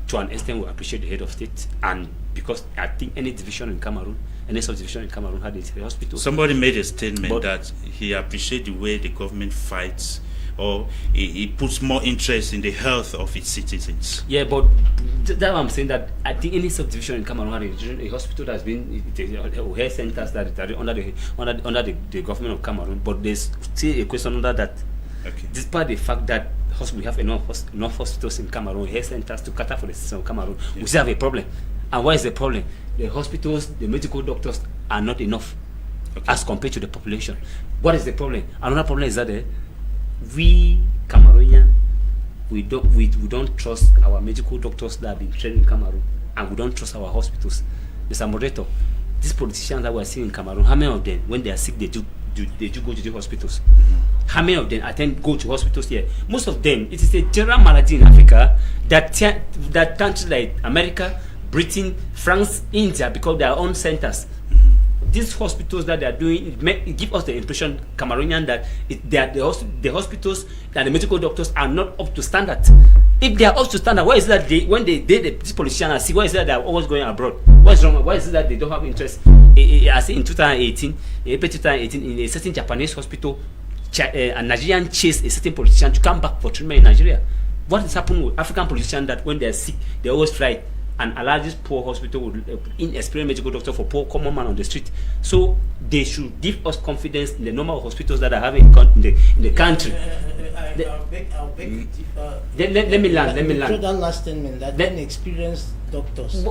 to an extent, we appreciate the head of state, and because I think any division in Cameroon, any subdivision in Cameroon had its hospital. Somebody made a statement that he appreciates the way the government fights or it puts more interest in the health of its citizens. Yeah, but that's why I'm saying that I think any subdivision in Cameroon, a hospital that's been health centers that are under the government of Cameroon, but there's still a question under that. Okay. Despite the fact that we have enough hospitals in Cameroon, health centers to cater for the system of Cameroon, we still have a problem. And what is the problem? The hospitals, the medical doctors are not enough as compared to the population. What is the problem? Another problem is that we Cameroonians, we don't trust our medical doctors that have been trained in Cameroon, and we don't trust our hospitals. Mr. Moderator, these politicians that we are seeing in Cameroon, how many of them, when they are sick, they do go to the hospitals? How many of them go to hospitals here? Most of them, it is a general malady in Africa that countries like America, Britain, France, India, because they are own centers. These hospitals that they are doing, it gives us the impression, Cameroonian, that the hospitals and the medical doctors are not up to standard. If they are up to standard, why is it that these politicians see, why is it that they are always going abroad? What's wrong? Why is it that they don't have interest? As in 2018, April 2018, in a certain Japanese hospital, a Nigerian chased a certain politician to come back for treatment in Nigeria. What is happening with African politicians that when they are sick, they always fly and allow this poor hospital with inexperienced medical doctor for poor common man on the street? So they should give us confidence in the number of hospitals that are having in the country. I'll beg Let me land. Through that last statement, that inexperienced doctors.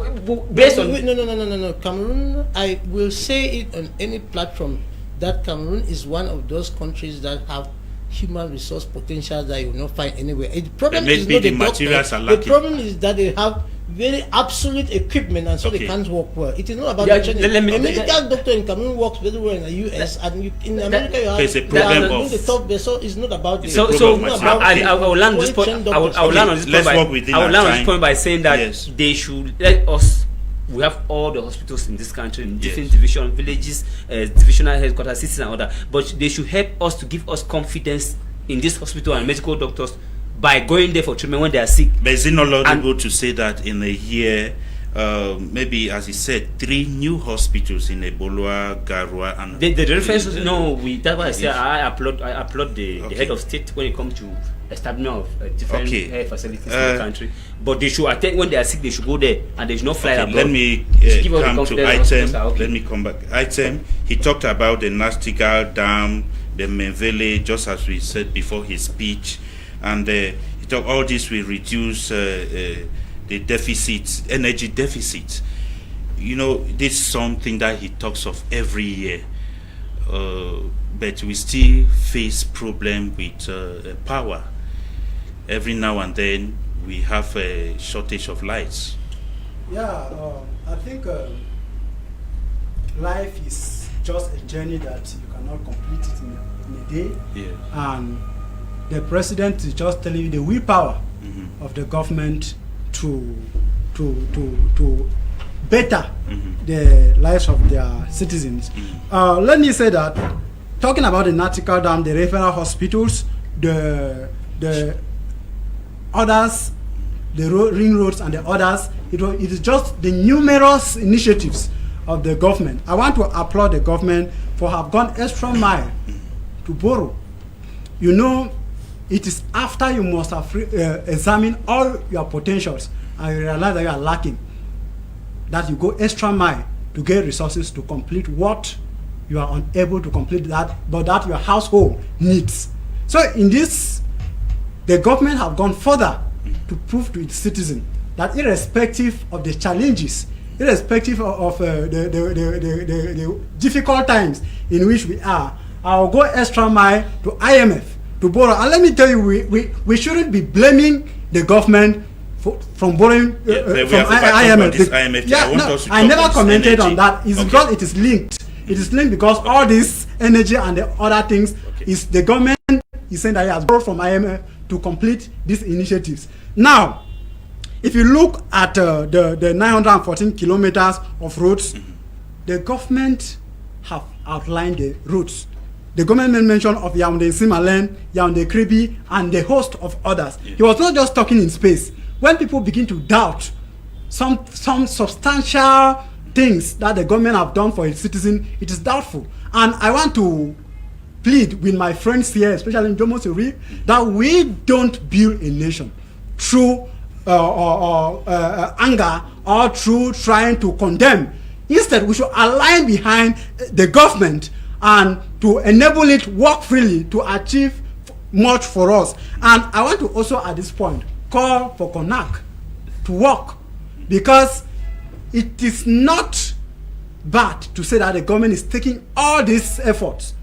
Based on No. Cameroon, I will say it on any platform that Cameroon is one of those countries that have human resource potential that you will not find anywhere. The problem is not the materials are doctor. The lacking. problem is that they have very absolute equipment, and so they can't work well. It is not about the training. A medical doctor in Cameroon works very well in the US, and in America you have there's a problem of the top. So it's not about I will land on this point. I will land on this point by saying that they should let us. We have all the hospitals in this country in different division, villages, divisional headquarters, cities and other. But they should help us to give us confidence in this hospital and medical doctors by going there for treatment when they are sick. But is it not laudable to say that in a year, maybe as he said, 3 new hospitals in Ebola, Garua, and the reference? That's why I say I applaud the head of state when it comes to establishment of different health facilities in the country. But they should attend when they are sick. They should go there, and they should not fly abroad. Let me come to item. Let me come back. Item. He talked about the Nastigal Dam, the Menvele, just as we said before his speech, and he talked all this will reduce the deficit, energy deficit. You know, this is something that he talks of every year. But we still face problem with power. Every now and then we have a shortage of lights. Yeah, I think life is just a journey that you cannot complete it in a day. Yeah. And the president is just telling you the willpower of the government to better the lives of their citizens. Let me say that, talking about the Nautical Dam, the referral hospitals, the others, the ring roads and the others, it is just the numerous initiatives of the government. I want to applaud the government for have gone extra mile to borrow. You know, it is after you must have examined all your potentials and you realize that you are lacking, that you go extra mile to get resources to complete what you are unable to complete, but that your household needs. So in this, the government have gone further to prove to its citizen that irrespective of the challenges, irrespective of the difficult times in which we are, I'll go extra mile to IMF to borrow. And let me tell you, we shouldn't be blaming the government from borrowing from IMF. I never commented on that. It's because it is linked. It is linked because all this energy and the other things is the government is saying that it has borrowed from IMF to complete these initiatives. Now, if you look at the 914 kilometers of roads, the government have outlined the routes. The government mentioned of Yaoundé Simalen, Yaoundé Kribi, and the host of others. He was not just talking in space. When people begin to doubt some substantial things that the government have done for its citizen, it is doubtful. And I want to plead with my friends here, especially in Jomo Suri, that we don't build a nation through anger or through trying to condemn. Instead, we should align behind the government and to enable it work freely to achieve much for us. And I want to also at this point call for CONAC to work, because it is not bad to say that the government is taking all these efforts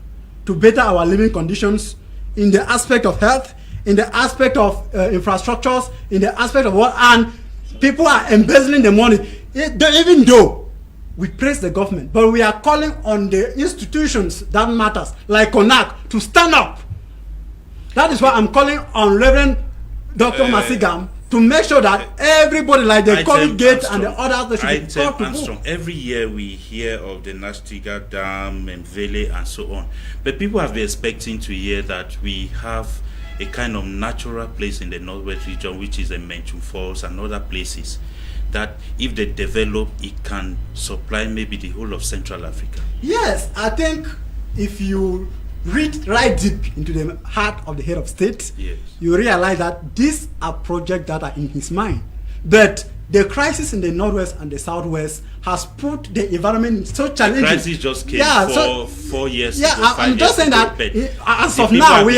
to better our living conditions in the aspect of health, in the aspect of infrastructures, in the aspect of what, and people are embezzling the money. Even though we praise the government, but we are calling on the institutions that matters, like CONAC, to stand up. That is why I'm calling on Reverend Dr. Masigam to make sure that everybody, like the COVID Gate and the others, they should be brought to book. Every year we hear of the Nastiga Dam and Vele and so on, but people have been expecting to hear that we have a kind of natural place in the northwest region, which is the Menchum Falls and other places, that if they develop, it can supply maybe the whole of Central Africa. Yes, I think if you read right deep into the heart of the head of state, yes, you realize that these are projects that are in his mind. But the crisis in the northwest and the southwest has put the environment in so challenging. The crisis just came 4 years ago. I'm just saying that as of now we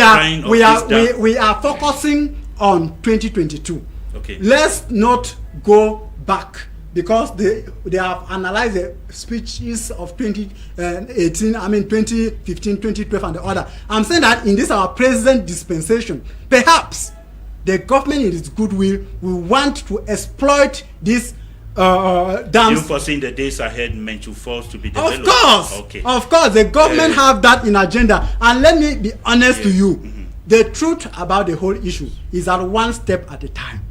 are focusing on 2022. Okay. Let's not go back, because they have analyzed the speeches of 2018, 2015, 2012 and the other. I'm saying that in this our present dispensation, perhaps the government in its goodwill will want to exploit this dams. You foresee in the days ahead Menchu Falls to be developed? Of course, okay. Of course, the government have that in agenda. And let me be honest to you, the truth about the whole issue is that one step at a time.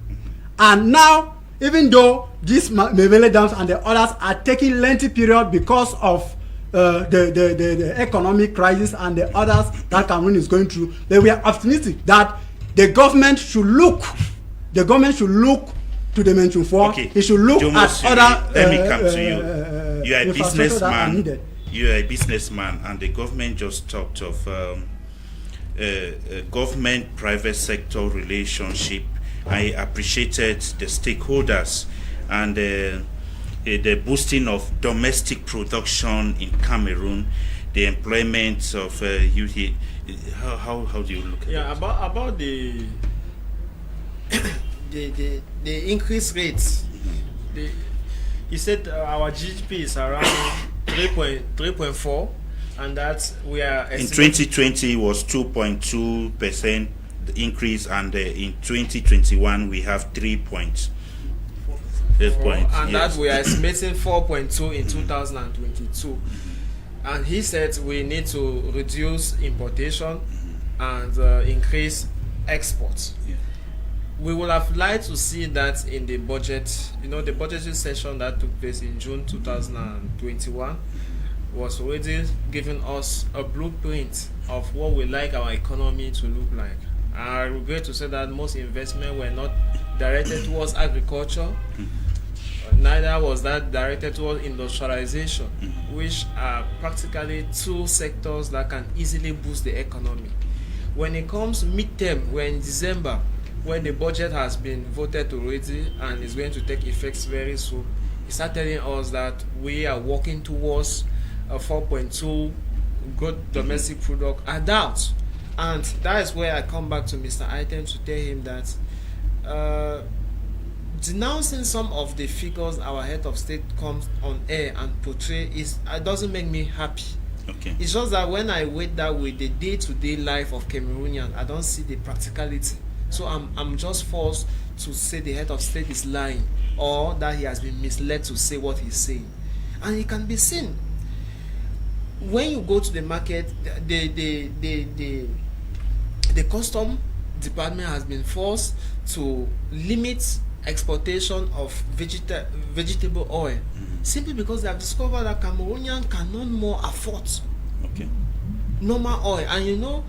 And now, even though these Mevele dams and the others are taking lengthy period because of the economic crisis and the others that Cameroon is going through, then we are optimistic that the government should look to the Menchum Falls. Okay. It should look at other. Let me come to you. You are a businessman. You are a businessman, and the government just talked of government-private sector relationship. I appreciated the stakeholders and the boosting of domestic production in Cameroon, the employment of youth. How do you look at it? Yeah, about the the increased rates. He said our GDP is around 3.4, and that we are in 2020 was 2.2% increase, and in 2021 we have 3.4, and that we are estimating 4.2 in 2022. And he said we need to reduce importation and increase exports. Yeah. We would have liked to see that in the budget. You know, the budgetary session that took place in June 2021 was already giving us a blueprint of what we like our economy to look like. I regret to say that most investment were not directed towards agriculture, neither was that directed towards industrialization, which are practically two sectors that can easily boost the economy. When it comes midterm, we're in December, when the budget has been voted already and is going to take effect very soon, it's not telling us that we are working towards a 4.2 good domestic product. I doubt. And that is where I come back to Mr. Item to tell him that denouncing some of the figures our head of state comes on air and portray it doesn't make me happy. Okay. It's just that when I weigh that with the day-to-day life of Cameroonian, I don't see the practicality. So I'm just forced to say the head of state is lying, or that he has been misled to say what he's saying. And it can be seen. When you go to the market, the custom department has been forced to limit exportation of vegetable oil, simply because they have discovered that Cameroonian cannot more afford normal oil. And you know,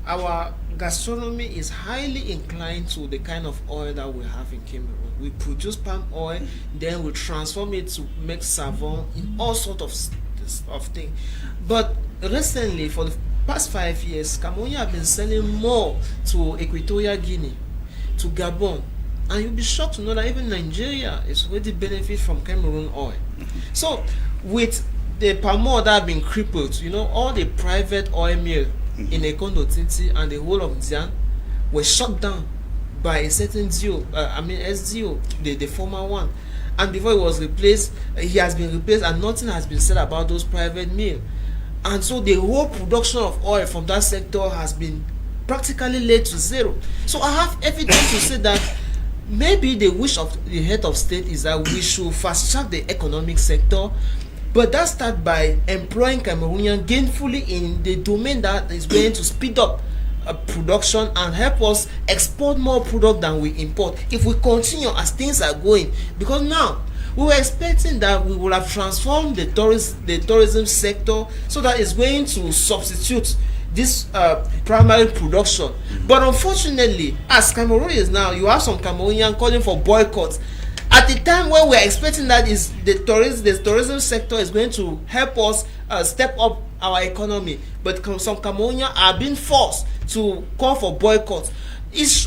our gastronomy is highly inclined to the kind of oil that we have in Cameroon. We produce palm oil, then we transform it to make savon in all sorts of of thing. But recently, for the past 5 years, Cameroon have been selling more to Equatorial Guinea, to Gabon, and you'll be shocked to know that even Nigeria is already benefit from Cameroon oil. So with the palm oil that have been crippled, all the private oil mill in Ekondo Tinti and the whole of Dian were shut down by a certain SDO, the former one. And before he was replaced, he has been replaced, and nothing has been said about those private mill. And so the whole production of oil from that sector has been practically laid to zero. So I have evidence to say that maybe the wish of the head of state is that we should fast track the economic sector, but that starts by employing Cameroonians gainfully in the domain that is going to speed up production and help us export more product than we import if we continue as things are going. Because now we were expecting that we will have transformed the tourism sector so that it's going to substitute this primary production. But unfortunately, as Cameroon is now, you have some Cameroonians calling for boycotts at the time when we're expecting that is the tourism sector is going to help us step up our economy. But some Cameroonians are being forced to call for boycotts.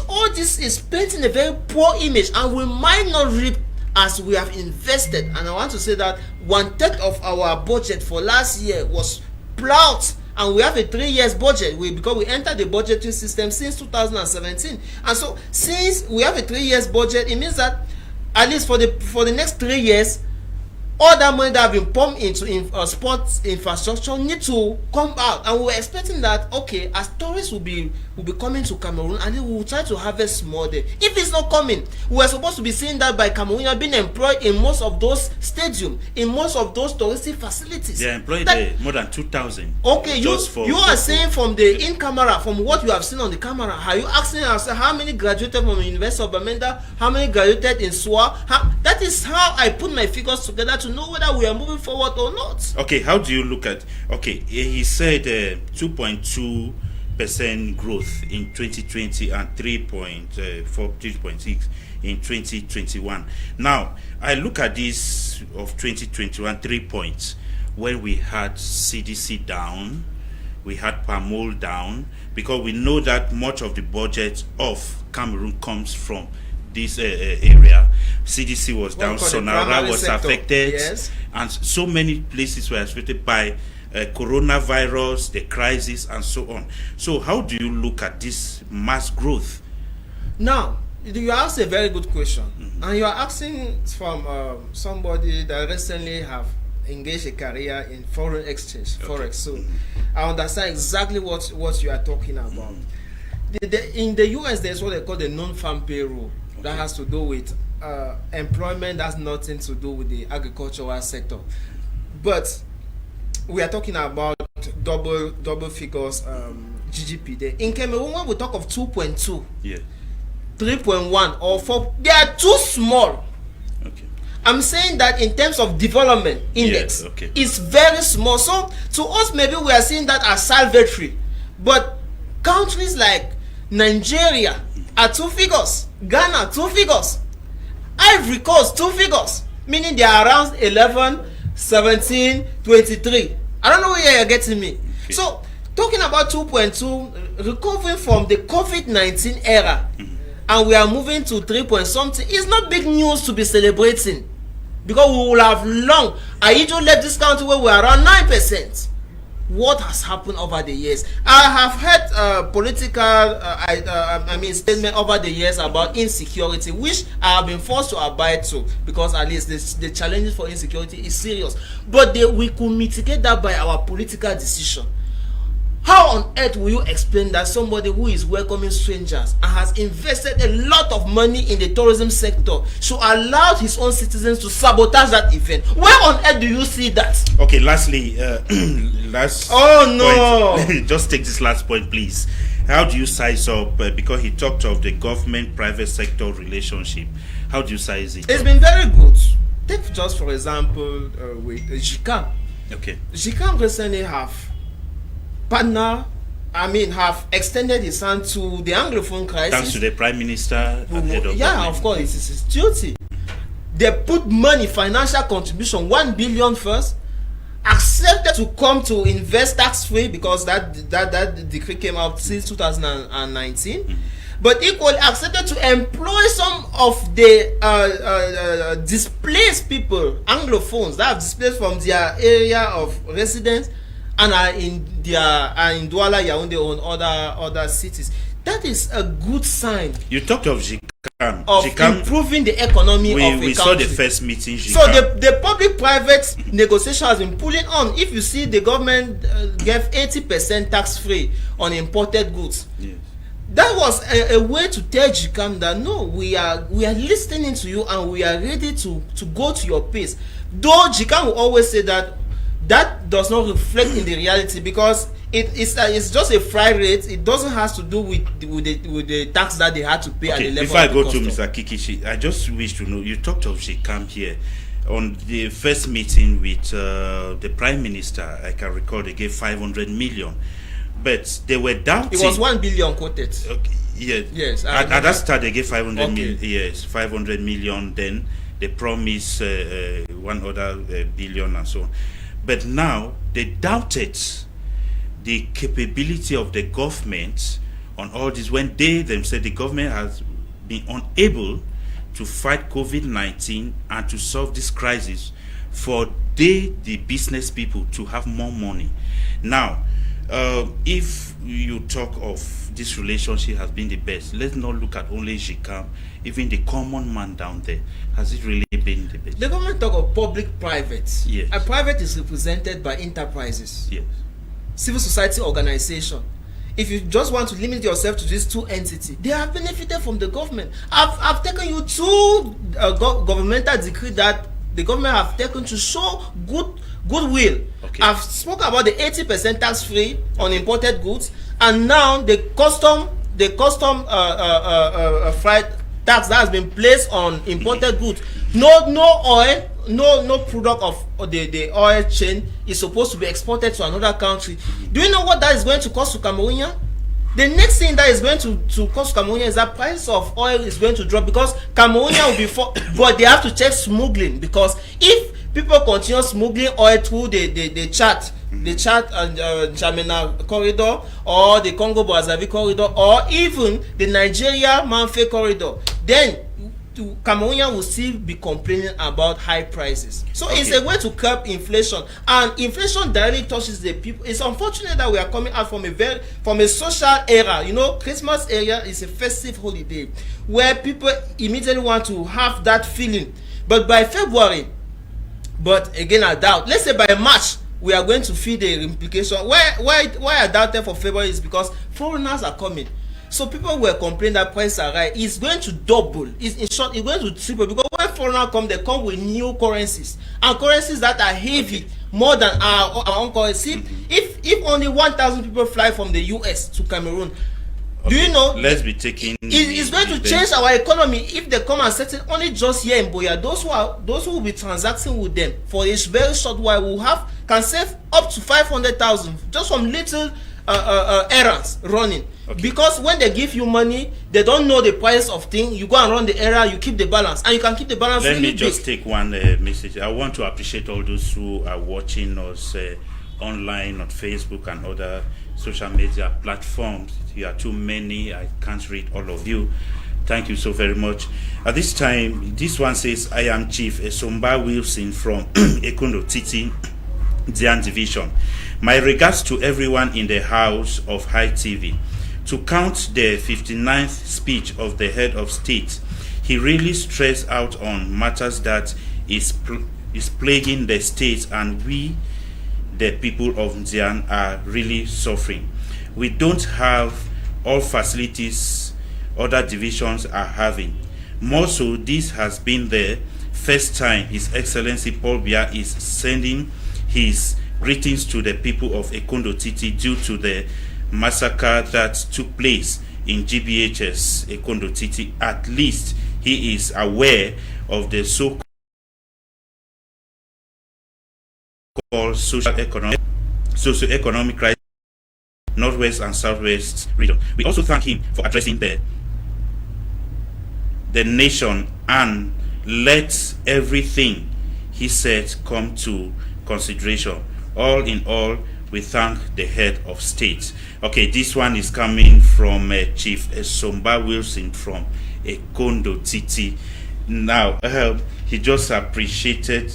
All this is painting a very poor image, and we might not reap as we have invested. And I want to say that 1/3 of our budget for last year was plowed, and we have a 3 years budget because we entered the budgeting system since 2017. And so since we have a 3 years budget, it means that at least for the next 3 years, all that money that have been pumped into sports infrastructure need to come out. And we were expecting that, okay, as tourists will be coming to Cameroon, and then we will try to harvest more there. If it's not coming, we are supposed to be seeing that by Cameroonians being employed in most of those stadiums, in most of those touristic facilities. They are employed there more than 2,000. Okay, you are saying from the in-camera, from what you have seen on the camera, are you asking us how many graduated from the University of Bamenda, how many graduated in SWA? That is how I put my figures together to know whether we are moving forward or not. Okay, how do you look at, okay, he said 2.2% growth in 2020 and 3.6 in 2021. Now, I look at this of 2021, 3 points, when we had CDC down, we had palm oil down, because we know that much of the budget of Cameroon comes from this area. CDC was down, Sonara was affected, yes, and so many places were affected by coronavirus, the crisis, and so on. So how do you look at this mass growth? Now, you asked a very good question, and you are asking from somebody that recently have engaged a career in foreign exchange, forex. So I understand exactly what you are talking about. In the US, there's what they call the non-farm payroll. That has to do with employment. That's nothing to do with the agricultural sector. But we are talking about double figures GDP there. In Cameroon, when we talk of 2.2, 3.1 or 4, they are too small. Okay. I'm saying that in terms of development index, it's very small. So to us, maybe we are seeing that as salvatory. But countries like Nigeria are 2 figures. Ghana, 2 figures. Ivory Coast, 2 figures. Meaning they are around 11, 17, 23. I don't know where you're getting me. Okay. So, talking about 2.2, recovering from the COVID-19 era, and we are moving to 3 point something, it's not big news to be celebrating. Because we will have long. Aijo left this country where we are around 9%. What has happened over the years? I have heard political statement over the years about insecurity, which I have been forced to abide to, because at least the challenges for insecurity is serious. But we could mitigate that by our political decision. How on earth will you explain that somebody who is welcoming strangers and has invested a lot of money in the tourism sector should allow his own citizens to sabotage that event? Where on earth do you see that? Okay, lastly, last point. Just take this last point, please. How do you size up, because he talked of the government-private sector relationship, how do you size it? It's been very good. Take just for example with GCAM. Okay. GCAM recently have extended his hand to the Anglophone crisis. Thanks to the Prime Minister. Of course, it is his duty. They put money, financial contribution, 1 billion first, accepted to come to invest tax-free because that decree came out since 2019, but equally accepted to employ some of the displaced people, Anglophones, that have displaced from their area of residence and are in Douala, Yaoundé, or other cities. That is a good sign. You talked of GICAM. Of improving the economy of a country. We saw the first meeting. GICAM. So the public-private negotiation has been pulling on. If you see, the government gave 80% tax-free on imported goods. Yes. That was a way to tell GICAM that no, we are listening to you and we are ready to go to your pace. Though GICAM will always say that does not reflect in the reality, because it's just a fry rate. It doesn't have to do with the tax that they had to pay at the level. Before I go to custom. Mr. Kikichi, I just wish to know, you talked of GICAM here. On the first meeting with the Prime Minister, I can recall they gave 500 million. But they were doubting. It was 1 billion quoted. Okay, yeah. Yes. At that start, they gave 500 Okay. million. Yes, 500 million. Then they promised one other billion and so on. But now they doubted the capability of the government on all this when they themselves, the government has been unable to fight COVID-19 and to solve this crisis for the business people to have more money. Now, if you talk of this relationship has been the best, let's not look at only GICAM, even the common man down there. Has it really been the best? The government talk of public-private. Yes. A private is represented by enterprises, Yes. civil society organization. If you just want to limit yourself to these two entities, they have benefited from the government. I've taken you to governmental decree that the government have taken to show goodwill. Okay. I've spoken about the 80% tax free on imported goods, and now the custom freight tax that has been placed on imported goods. No oil, no product of the oil chain is supposed to be exported to another country. Do you know what that is going to cost to Cameroonian? The next thing that is going to cost Cameroonian is that price of oil is going to drop, because Cameroonian will be but they have to check smuggling, because if people continue smuggling oil through the Chad and Jamena corridor, or the Congo Brazzaville corridor, or even the Nigeria Manfe corridor, then Cameroonian will still be complaining about high prices. So it's a way to curb inflation, and inflation directly touches the people. It's unfortunate that we are coming out from a social era. You know, Christmas area is a festive holiday where people immediately want to have that feeling. But by February, but again I doubt, let's say by March, we are going to feel the implication. Why I doubted for February is because foreigners are coming. So people were complaining that prices are high. It's going to double. In short, it's going to triple, because when foreigners come, they come with new currencies, and currencies that are heavy, more than our own currency. If only 1,000 people fly from the US to Cameroon, do you know? Let's be taking. It's going to change our economy if they come and settle only just here in Biya. Those who will be transacting with them for a very short while can save up to 500,000 just from little errands running. Because when they give you money, they don't know the price of thing. You go and run the errand, you keep the balance, and you can keep the balance. Let really me just big. take one message. I want to appreciate all those who are watching us online on Facebook and other social media platforms. You are too many. I can't read all of you. Thank you so very much. At this time, this one says, I am Chief Esomba Wilson from Ekondo Titi, Dian Division. My regards to everyone in the house of High TV. To count the 59th speech of the head of state, he really stressed out on matters that is plaguing the state, and we, the people of Ndian, are really suffering. We don't have all facilities other divisions are having. More so, this has been the first time His Excellency Paul Biya is sending his greetings to the people of Ekondo Titi due to the massacre that took place in GBHS Ekondo Titi. At least he is aware of the so-called socio-economic crisis northwest and southwest region. We also thank him for addressing the nation and let everything he said come to consideration. All in all, we thank the head of state. Okay, this one is coming from Chief Somba Wilson from Ekondo Titi. Now, he just appreciated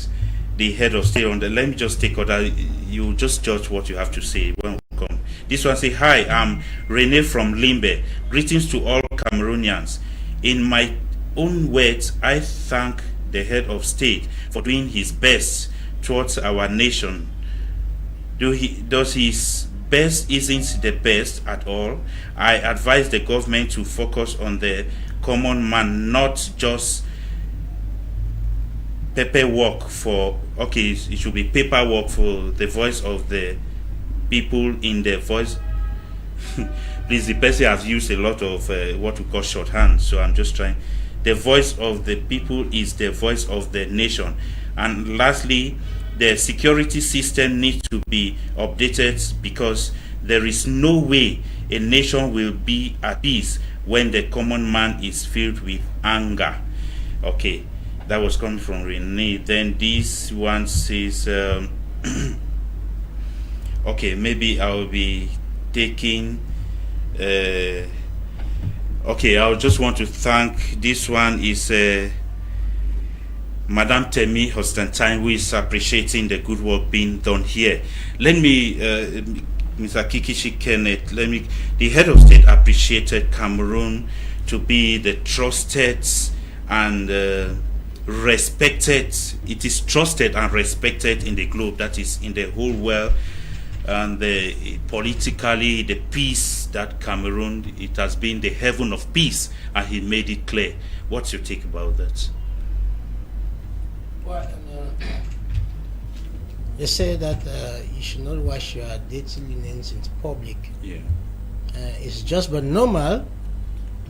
the head of state on the. Let me just take order. You just judge what you have to say when we come. This one say, "Hi, I'm Rene from Limbe. Greetings to all Cameroonians. In my own words, I thank the head of state for doing his best towards our nation. Does his best isn't the best at all. I advise the government to focus on the common man, not just paperwork for, okay, it should be paperwork for the voice of the people in the voice." Please, the person has used a lot of what we call shorthand, so I'm just trying. The voice of the people is the voice of the nation. And lastly, the security system needs to be updated, because there is no way a nation will be at peace when the common man is filled with anger. Okay, that was coming from Renee. Then this one says, okay, maybe I'll be taking, okay, I just want to thank, this one is Madam Temi Hostentine, who is appreciating the good work being done here. Let me, Mr. Kikishi Kenneth, the head of state appreciated Cameroon to be the trusted and respected. It is trusted and respected in the globe, that is in the whole world. And politically, the peace that Cameroon, it has been the heaven of peace, and he made it clear. What's your take about that? Well, they say that you should not wash your dirty linens in public. Yeah. It's just but normal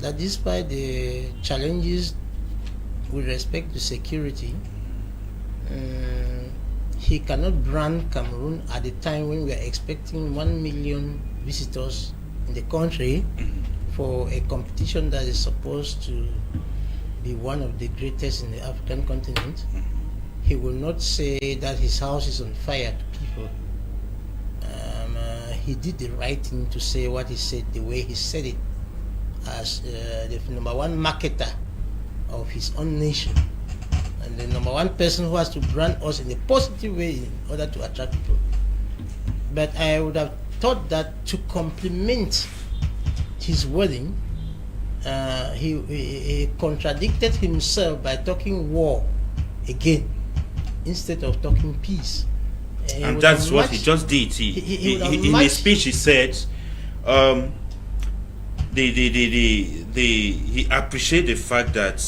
that despite the challenges with respect to security, he cannot brand Cameroon at the time when we are expecting 1 million visitors in the country for a competition that is supposed to be one of the greatest in the African continent. He will not say that his house is on fire to people. He did the right thing to say what he said the way he said it, as the number one marketer of his own nation, and the number one person who has to brand us in a positive way in order to attract people. But I would have thought that to complement his wording, he contradicted himself by talking war again instead of talking peace. And that's what he just did. In his speech, he said, he appreciated the fact that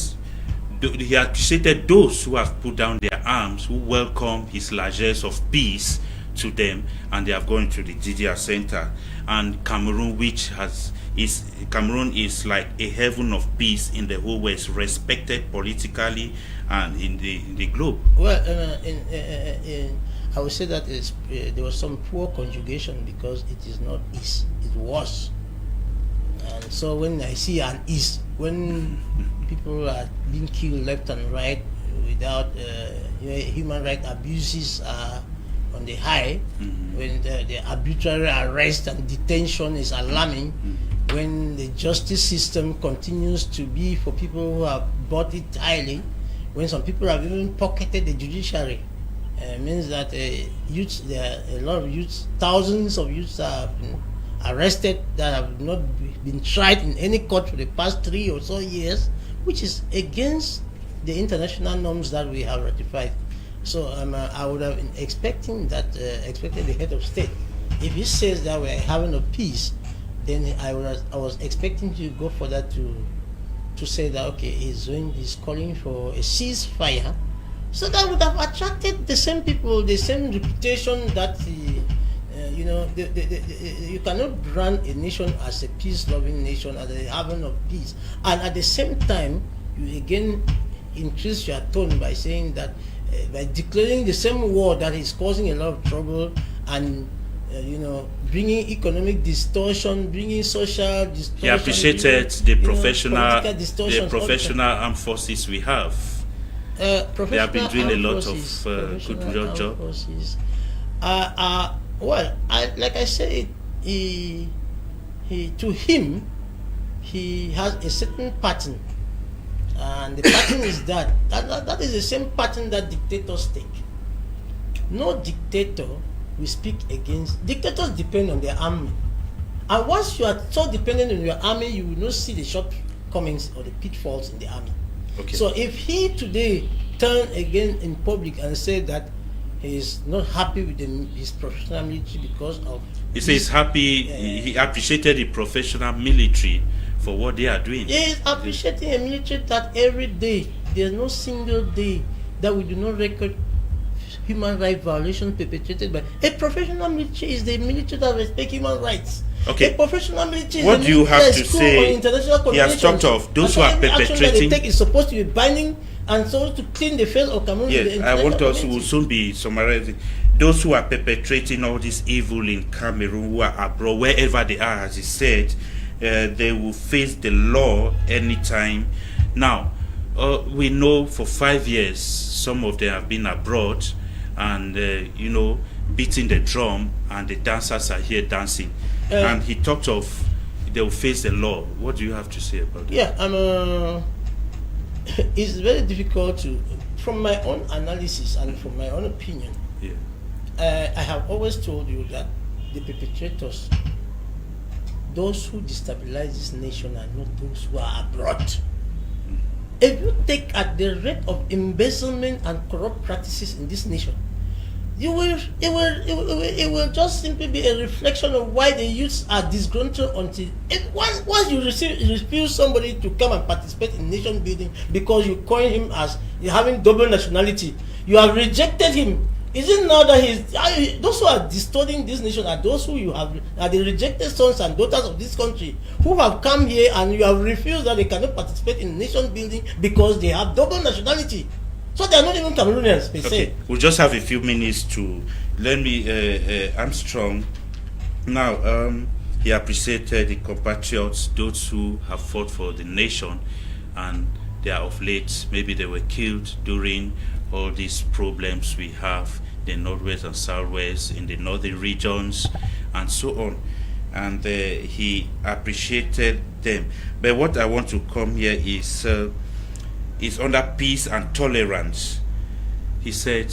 he appreciated those who have put down their arms, who welcome his largesse of peace to them, and they have gone to the DDR center. And Cameroon, Cameroon is like a heaven of peace in the whole West, respected politically and in the globe. Well, I would say that there was some poor conjugation, because it is not is, it was. And so when I see an is, when people are being killed left and right without human rights abuses are on the high, when the arbitrary arrest and detention is alarming, when the justice system continues to be for people who have bought it highly, when some people have even pocketed the judiciary, means that there are a lot of youths, thousands of youths have been arrested that have not been tried in any court for the past 3 or so years, which is against the international norms that we have ratified. So I would have been expected the head of state, if he says that we're having a peace, then I was expecting to go for that to say that, okay, he's calling for a ceasefire. So that would have attracted the same people, the same reputation that you cannot brand a nation as a peace-loving nation, as a haven of peace, and at the same time you again increase your tone by saying that by declaring the same war that is causing a lot of trouble and bringing economic distortion, bringing social distortion. He appreciated the professional armed forces we have. They have been doing a lot of good job. Well, like I said, to him, he has a certain pattern, and the pattern is that is the same pattern that dictators take. No dictator will speak against. Dictators depend on their army, and once you are so dependent on your army, you will not see the shortcomings or the pitfalls in the army. Okay. So if he today turn again in public and say that he is not happy with his professional military because of, he says he's happy. He appreciated the professional military for what they are doing. He is appreciating a military that every day, there's no single day that we do not record human rights violations perpetrated by a professional military. Is the military that respects human rights. Okay. A professional military. What do you have to school say? on international He has talked of those who are every action that they perpetrating. take is supposed to be binding and supposed to clean the face of Cameroon. Yes, I want us to soon be summarizing. Those who are perpetrating all this evil in Cameroon, who are abroad, wherever they are, as he said, they will face the law anytime. Now, we know for 5 years, some of them have been abroad and, beating the drum, and the dancers are here dancing. And he talked of they will face the law. What do you have to say about that? Yeah, it's very difficult to, from my own analysis and from my own opinion. Yeah. I have always told you that the perpetrators, those who destabilize this nation, are not those who are abroad. If you take at the rate of embezzlement and corrupt practices in this nation, it will just simply be a reflection of why the youths are disgruntled until once you refuse somebody to come and participate in nation building because you coin him as having double nationality, you have rejected him. Is it not that those who are distorting this nation are those who are the rejected sons and daughters of this country who have come here and you have refused that they cannot participate in nation building because they have double nationality? So they are not even Cameroonians per se. Okay, we'll just have a few minutes to let me Armstrong. Now, he appreciated the compatriots, those who have fought for the nation, and they are of late, maybe they were killed during all these problems we have, the northwest and southwest, in the northern regions, and so on. And he appreciated them. But what I want to come here is under peace and tolerance. He said